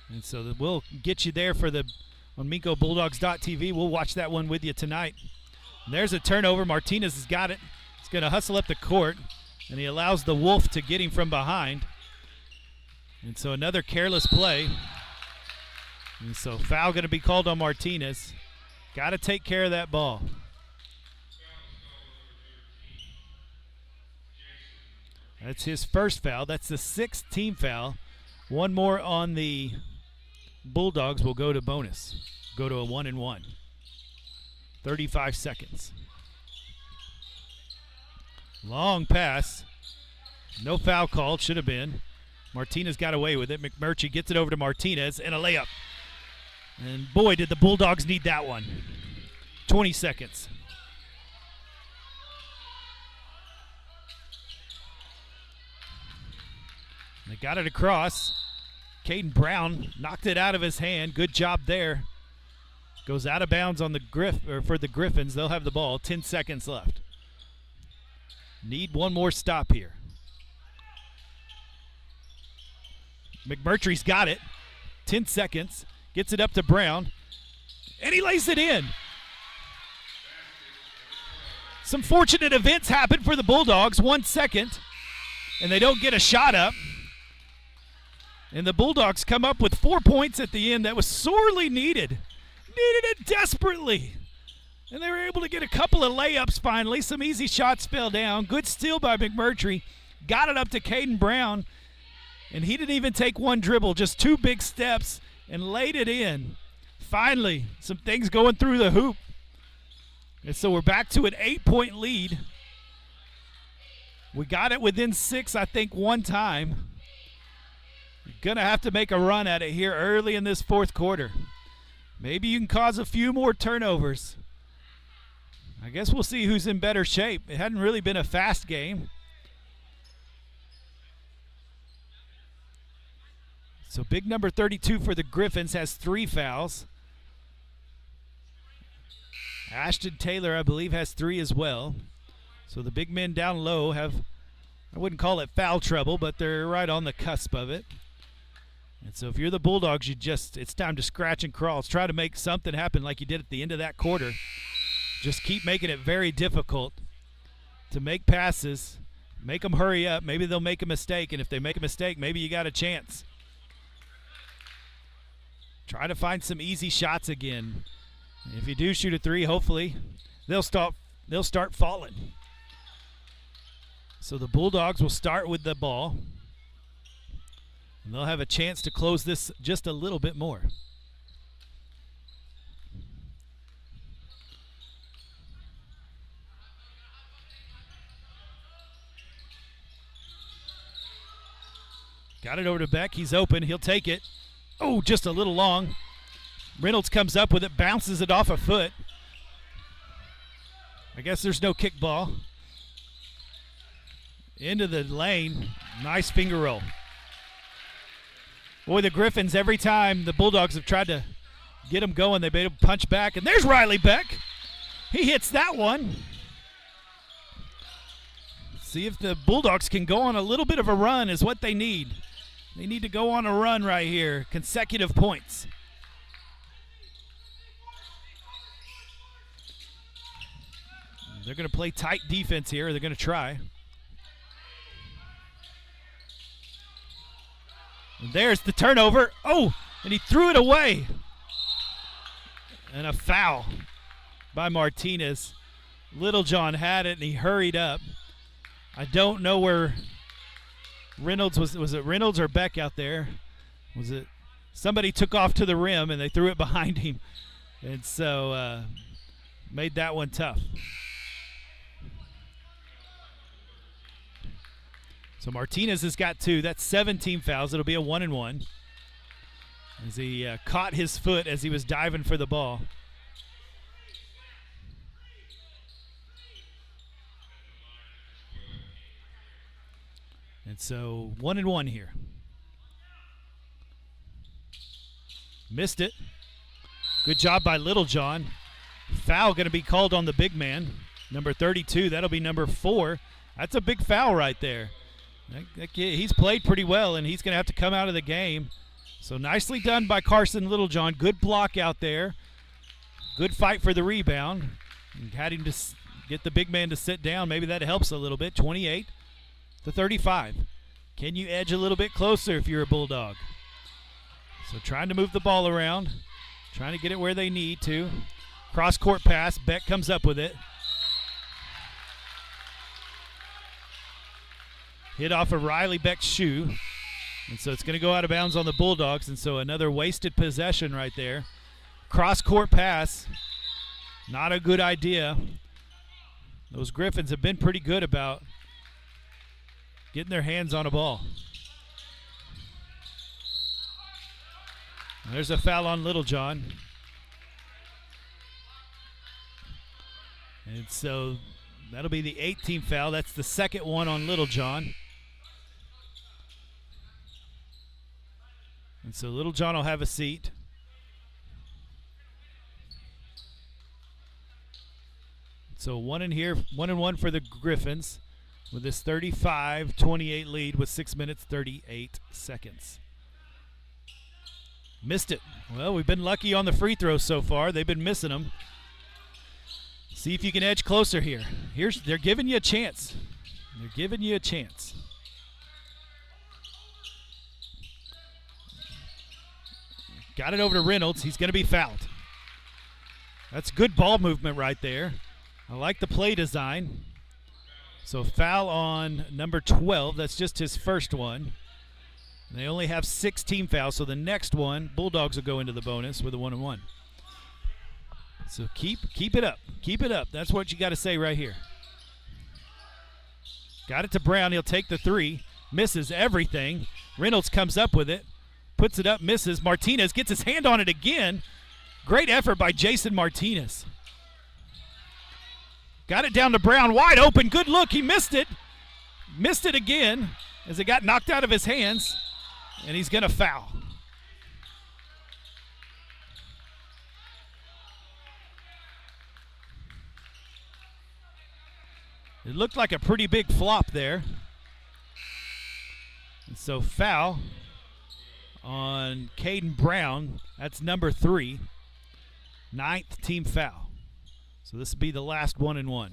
And so we'll get you there for on MincoBulldogs.tv. We'll watch that one with you tonight. And there's a turnover. Martinez has got it. He's going to hustle up the court, and he allows the Wolf to get him from behind. And so another careless play. And so foul going to be called on Martinez. Got to take care of that ball. That's his first foul. That's the sixth team foul. One more on the Bulldogs will go to bonus. Go to a 1-and-1. 35 seconds. Long pass. No foul called. Should have been. Martinez got away with it. McMurtry gets it over to Martinez and a layup. And boy, did the Bulldogs need that one. 20 seconds. They got it across. Caden Brown knocked it out of his hand. Good job there. Goes out of bounds on for the Griffins. They'll have the ball. 10 seconds left. Need one more stop here. McMurtry's got it. 10 seconds. Gets it up to Brown. And he lays it in. Some fortunate events happen for the Bulldogs. 1 second. And they don't get a shot up. And the Bulldogs come up with 4 points at the end. That was sorely needed. Needed it desperately. And they were able to get a couple of layups finally. Some easy shots fell down. Good steal by McMurtry. Got it up to Caden Brown. And he didn't even take one dribble, just 2 big steps and laid it in. Finally, some things going through the hoop. And so we're back to an 8-point lead. We got it within 6, I think, one time. Gonna have to make a run at it here early in this fourth quarter. Maybe you can cause a few more turnovers. I guess we'll see who's in better shape. It hadn't really been a fast game. So big number 32 for the Griffins has 3 fouls. Ashton Taylor, I believe, has 3 as well. So the big men down low have, I wouldn't call it foul trouble, but they're right on the cusp of it. And so if you're the Bulldogs, it's time to scratch and crawl. Let's try to make something happen like you did at the end of that quarter. Just keep making it very difficult to make passes. Make them hurry up. Maybe they'll make a mistake, and if they make a mistake, maybe you got a chance. Try to find some easy shots again. If you do shoot a 3, hopefully they'll start falling. So the Bulldogs will start with the ball. And they'll have a chance to close this just a little bit more. Got it over to Beck. He's open. He'll take it. Oh, just a little long. Reynolds comes up with it, bounces it off a foot. I guess there's no kickball. Into the lane. Nice finger roll. Boy, the Griffins, every time the Bulldogs have tried to get them going, they've made them punch back. And there's Riley Beck. He hits that one. See if the Bulldogs can go on a little bit of a run is what they need. They need to go on a run right here. Consecutive points. They're going to play tight defense here. They're going to try. And there's the turnover. Oh, and he threw it away. And a foul by Martinez. Littlejohn had it, and he hurried up. I don't know where Reynolds was. Was it Reynolds or Beck out there? Was it somebody took off to the rim, and they threw it behind him. And so made that one tough. So Martinez has got 2. That's 17 fouls. It'll be a 1-and-1 as he caught his foot as he was diving for the ball. And so 1-and-1 here. Missed it. Good job by Littlejohn. Foul going to be called on the big man, number 32. That'll be number 4. That's a big foul right there. He's played pretty well, and he's going to have to come out of the game. So nicely done by Carson Littlejohn. Good block out there. Good fight for the rebound. And had him to get the big man to sit down. Maybe that helps a little bit. 28-35. Can you edge a little bit closer if you're a Bulldog? So trying to move the ball around. Trying to get it where they need to. Cross-court pass. Beck comes up with it. Hit off of Riley Beck's shoe. And so it's going to go out of bounds on the Bulldogs. And so another wasted possession right there. Cross-court pass. Not a good idea. Those Griffins have been pretty good about getting their hands on a ball. There's a foul on Littlejohn. And so that'll be the 18th foul. That's the second one on Littlejohn. And so Littlejohn will have a seat. So 1-and-1 for the Griffins with this 35-28 lead with 6 minutes, 38 seconds. Missed it. Well, we've been lucky on the free throws so far. They've been missing them. See if you can edge closer here. They're giving you a chance. They're giving you a chance. Got it over to Reynolds. He's going to be fouled. That's good ball movement right there. I like the play design. So foul on number 12. That's just his first one. And they only have 16 fouls, so the next one, Bulldogs will go into the bonus with a 1-and-1. So keep it up. Keep it up. That's what you got to say right here. Got it to Brown. He'll take the 3. Misses everything. Reynolds comes up with it. Puts it up, misses. Martinez gets his hand on it again. Great effort by Jason Martinez. Got it down to Brown. Wide open. Good look. He missed it. Missed it again as it got knocked out of his hands. And he's going to foul. It looked like a pretty big flop there. And so foul on Caden Brown. That's number 3. 9th team foul. So this will be the last 1-and-1.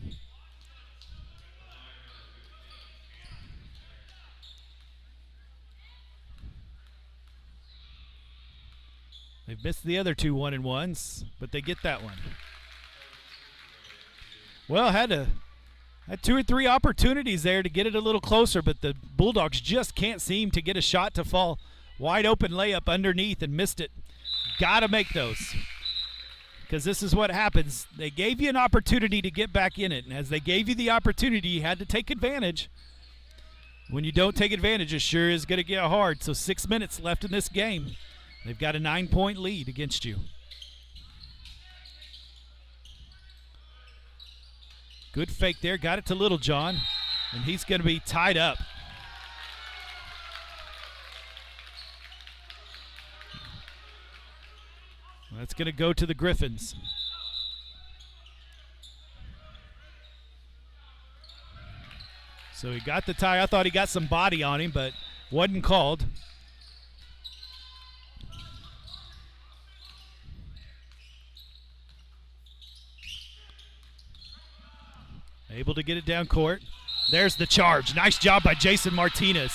They've missed the other 2 1-and-1s, but they get that one. Well, had 2 or 3 opportunities there to get it a little closer, but the Bulldogs just can't seem to get a shot to fall. Wide open layup underneath and missed it. Got to make those, because this is what happens. They gave you an opportunity to get back in it, and as they gave you the opportunity, you had to take advantage. When you don't take advantage, it sure is going to get hard. So 6 minutes left in this game. They've got a 9-point lead against you. Good fake there. Got it to Littlejohn, and he's going to be tied up. That's going to go to the Griffins. So he got the tie. I thought he got some body on him, but wasn't called. Able to get it down court. There's the charge. Nice job by Jason Martinez.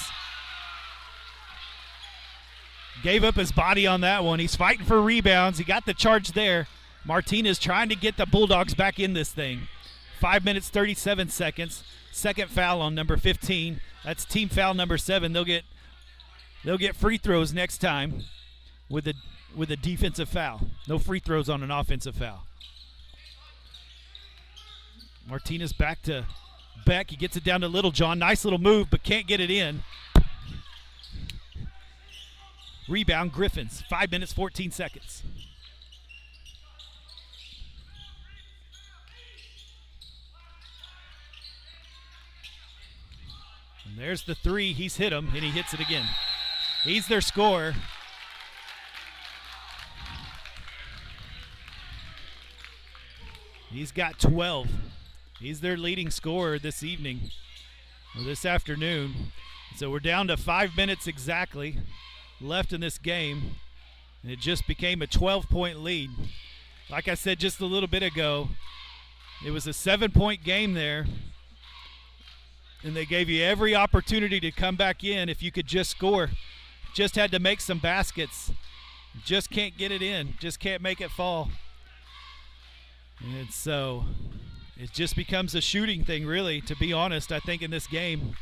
Gave up his body on that one. He's fighting for rebounds. He got the charge there. Martinez trying to get the Bulldogs back in this thing. 5 minutes, 37 seconds. Second foul on number 15. That's team foul number 7. They'll get free throws next time with a defensive foul. No free throws on an offensive foul. Martinez back to Beck. He gets it down to Littlejohn. Nice little move, but can't get it in. Rebound, Griffins. 5 minutes, 14 seconds. And there's the three. He's hit him, and he hits it again. He's their scorer. He's got 12. He's their leading scorer this evening, or this afternoon. So we're down to 5 minutes exactly left in this game, and it just became a 12-point lead. Like I said just a little bit ago, it was a 7-point game there, and they gave you every opportunity to come back in if you could just score. Just had to make some baskets. Just can't get it in. Just can't make it fall. And so it just becomes a shooting thing, really, to be honest, I think, in this game.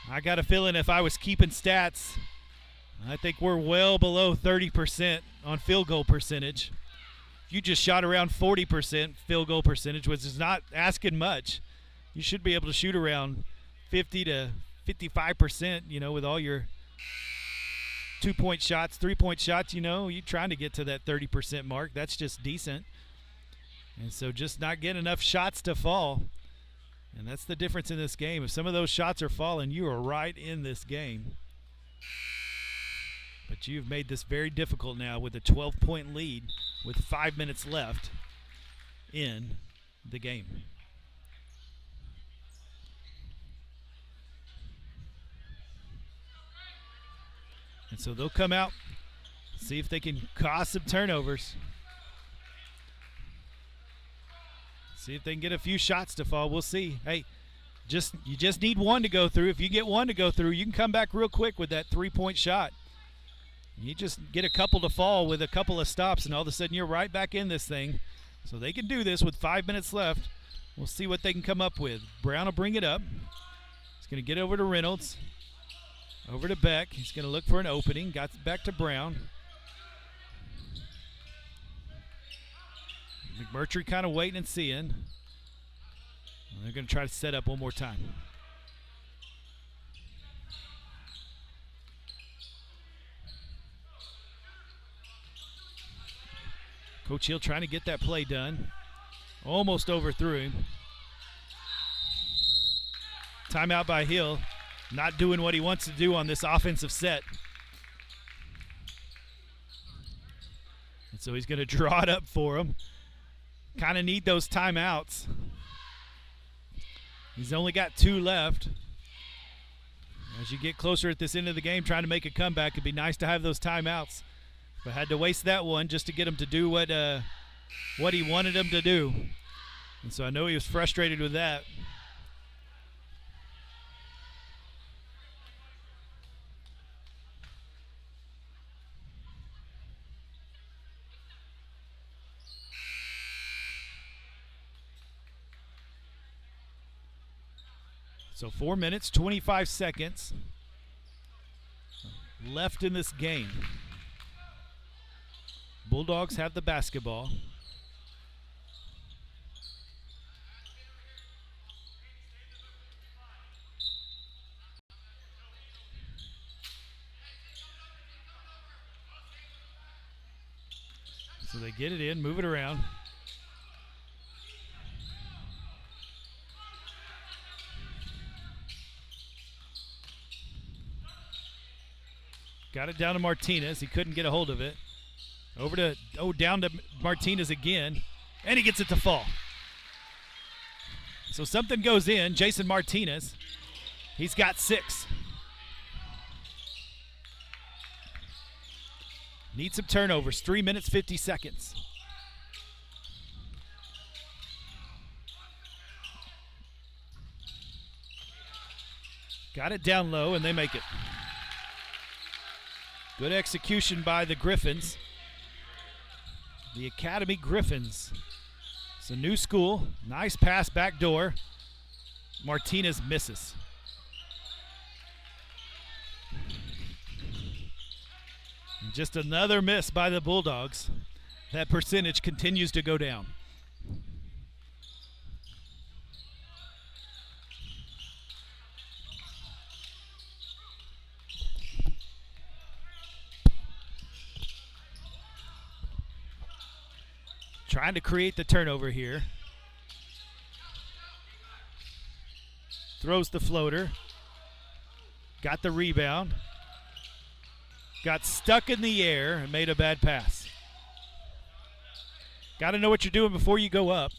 I got a feeling if I was keeping stats, I think we're well below 30% on field goal percentage. You just shot around 40% field goal percentage, which is not asking much. You should be able to shoot around 50 to 55%, with all your 2-point shots, 3-point shots, you're trying to get to that 30% mark. That's just decent. And so just not getting enough shots to fall. And that's the difference in this game. If some of those shots are falling, you are right in this game. But you've made this very difficult now with a 12-point lead with 5 minutes left in the game. And so they'll come out, see if they can cause some turnovers. See if they can get a few shots to fall. We'll see. Hey, you just need one to go through. If you get one to go through, you can come back real quick with that 3-point shot. You just get a couple to fall with a couple of stops, and all of a sudden you're right back in this thing. So they can do this with 5 minutes left. We'll see what they can come up with. Brown will bring it up. He's going to get over to Reynolds. Over to Beck. He's going to look for an opening. Got back to Brown. McMurtry kind of waiting and seeing. They're going to try to set up one more time. Coach Hill trying to get that play done. Almost overthrew him. Timeout by Hill. Not doing what he wants to do on this offensive set. And so he's going to draw it up for him. Kind of need those timeouts. He's only got 2 left. As you get closer at this end of the game, trying to make a comeback, it'd be nice to have those timeouts. But had to waste that one just to get him to do what he wanted him to do. And so I know he was frustrated with that. So 4 minutes, 25 seconds left in this game. Bulldogs have the basketball. So they get it in, move it around. Got it down to Martinez. He couldn't get a hold of it. Down to Martinez again. And he gets it to fall. So something goes in. Jason Martinez. He's got 6. Need some turnovers. 3 minutes, 50 seconds. Got it down low, and they make it. Good execution by the Griffins. The Academy Griffins. It's a new school. Nice pass back door. Martinez misses. And just another miss by the Bulldogs. That percentage continues to go down. Trying to create the turnover here. Throws the floater. Got the rebound. Got stuck in the air and made a bad pass. Got to know what you're doing before you go up.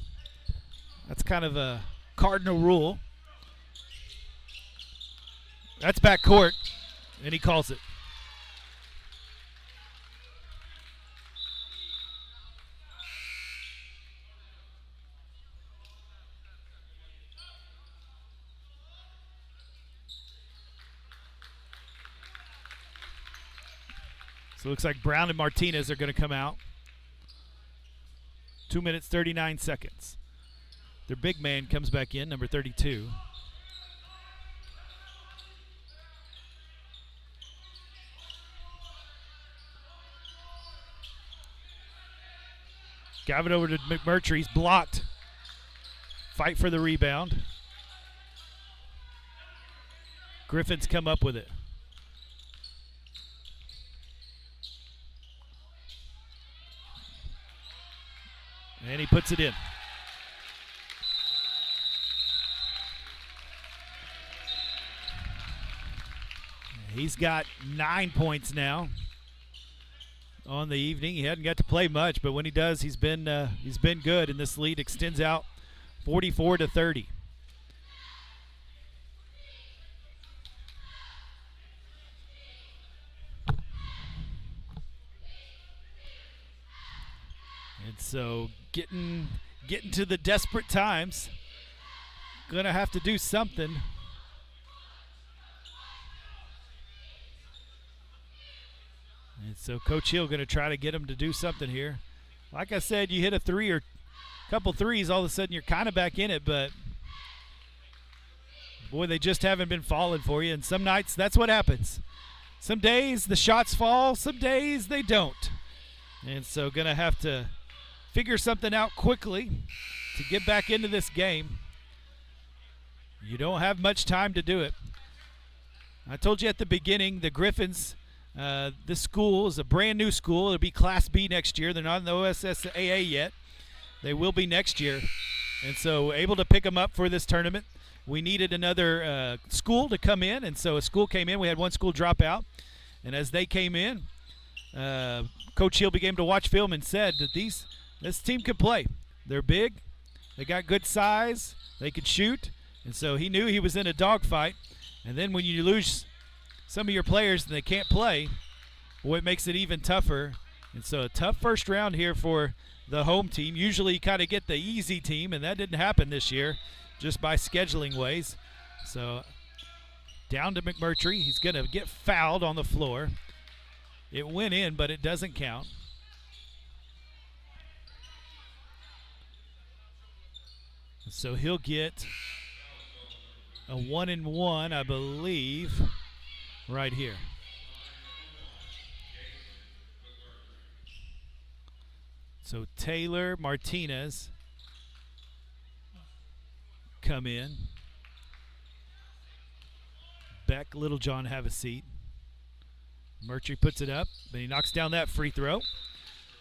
That's kind of a cardinal rule. That's back court, and he calls it. So it looks like Brown and Martinez are going to come out. 2 minutes, 39 seconds. Their big man comes back in, number 32. Gave it over to McMurtry. He's blocked. Fight for the rebound. Griffins come up with it. And he puts it in. He's got 9 points now on the evening. He hadn't got to play much, but when he does, he's been good, and this lead extends out 44-30. And so getting to the desperate times, gonna have to do something. And so Coach Hill gonna try to get him to do something here. Like I said, you hit a three or a couple threes, all of a sudden you're kind of back in it, but boy, they just haven't been falling for you. And some nights that's what happens. Some days the shots fall, some days they don't. And so gonna have to figure something out quickly to get back into this game. You don't have much time to do it. I told you at the beginning, the Griffins, this school is a brand new school. It'll be Class B next year. They're not in the OSSAA yet. They will be next year. And so able to pick them up for this tournament. We needed another school to come in, and so a school came in. We had one school drop out. And as they came in, Coach Hill began to watch film and said that this team could play. They're big. They got good size. They could shoot. And so he knew he was in a dogfight. And then when you lose some of your players and they can't play, boy, it makes it even tougher. And so a tough first round here for the home team. Usually you kind of get the easy team, and that didn't happen this year just by scheduling ways. So down to McMurtry. He's going to get fouled on the floor. It went in, but it doesn't count. So he'll get a 1-and-1, I believe, right here. So Taylor, Martinez come in. Beck, Littlejohn have a seat. Murtry puts it up, but he knocks down that free throw.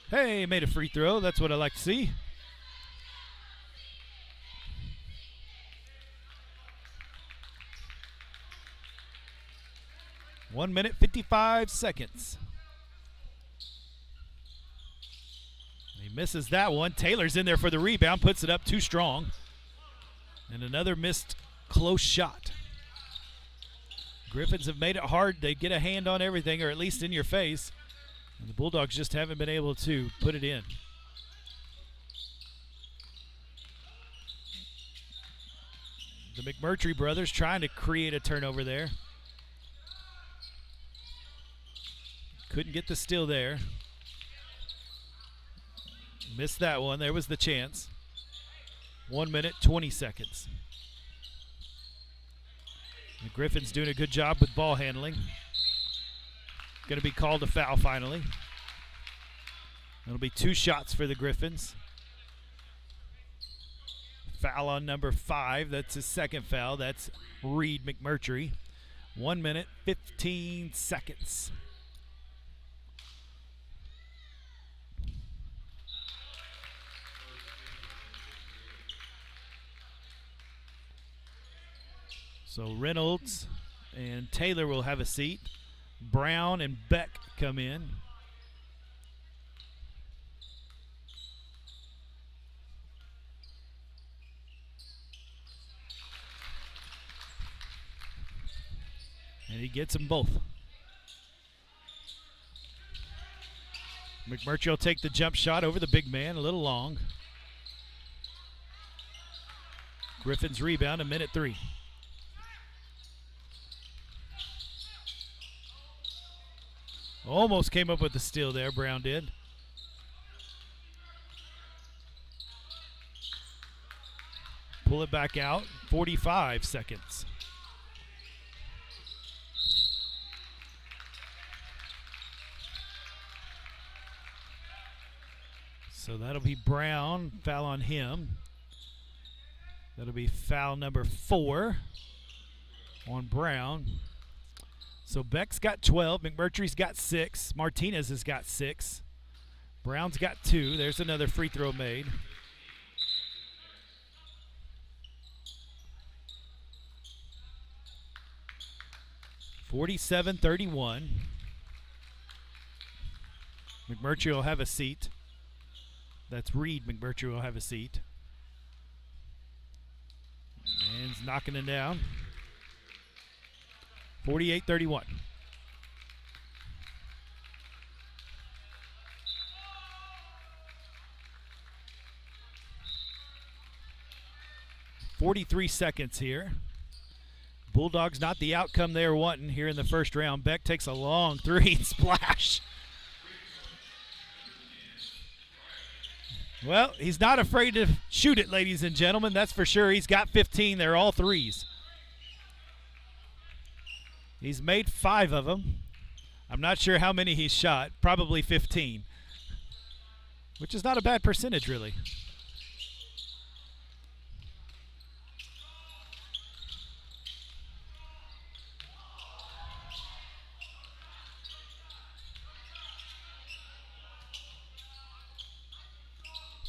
Hey, made a free throw. That's what I like to see. 1 minute, 55 seconds. He misses that one. Taylor's in there for the rebound, puts it up too strong. And another missed close shot. Griffins have made it hard. They get a hand on everything, or at least in your face. And the Bulldogs just haven't been able to put it in. The McMurtry brothers trying to create a turnover there. Couldn't get the steal there. Missed that one. There was the chance. 1 minute, 20 seconds. The Griffins doing a good job with ball handling. Going to be called a foul finally. It'll be 2 shots for the Griffins. Foul on number 5. That's his second foul. That's Reed McMurtry. 1 minute, 15 seconds. So Reynolds and Taylor will have a seat. Brown and Beck come in. And he gets them both. McMurtry will take the jump shot over the big man, a little long. Griffins rebound, 1 minute 3. Almost came up with the steal there, Brown did. Pull it back out, 45 seconds. So that'll be Brown, foul on him. That'll be foul number 4 on Brown. So Beck's got 12, McMurtry's got 6, Martinez has got 6, Brown's got 2. There's another free throw made. (47-31). McMurtry will have a seat. That's Reed McMurtry will have a seat. Man's knocking it down. 48-31. (43 seconds here. Bulldogs not the outcome they were wanting here in the first round. Beck takes a long 3 and splash. Well, he's not afraid to shoot it, ladies and gentlemen. That's for sure. He's got 15. They're all 3s. He's made 5 of them. I'm not sure how many he's shot. Probably 15, which is not a bad percentage, really.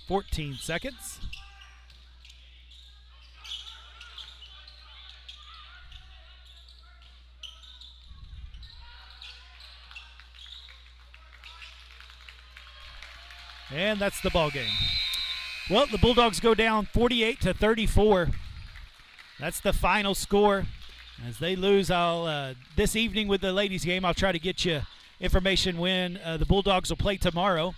(14 seconds). And that's the ball game. Well, the Bulldogs go down 48-34. That's the final score. As they lose, I'll this evening with the ladies' game, I'll try to get you information when the Bulldogs will play tomorrow.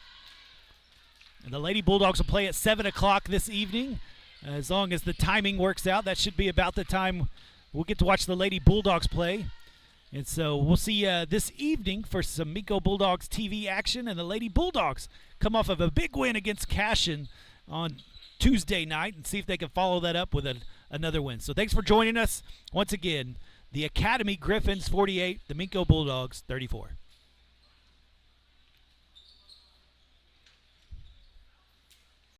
And the Lady Bulldogs will play at 7 o'clock this evening. As long as the timing works out, that should be about the time we'll get to watch the Lady Bulldogs play. And so we'll see this evening for some Minco Bulldogs TV action. And the Lady Bulldogs come off of a big win against Cashin on Tuesday night, and see if they can follow that up with another win. So thanks for joining us. Once again, the Academy Griffins 48, the Minco Bulldogs 34.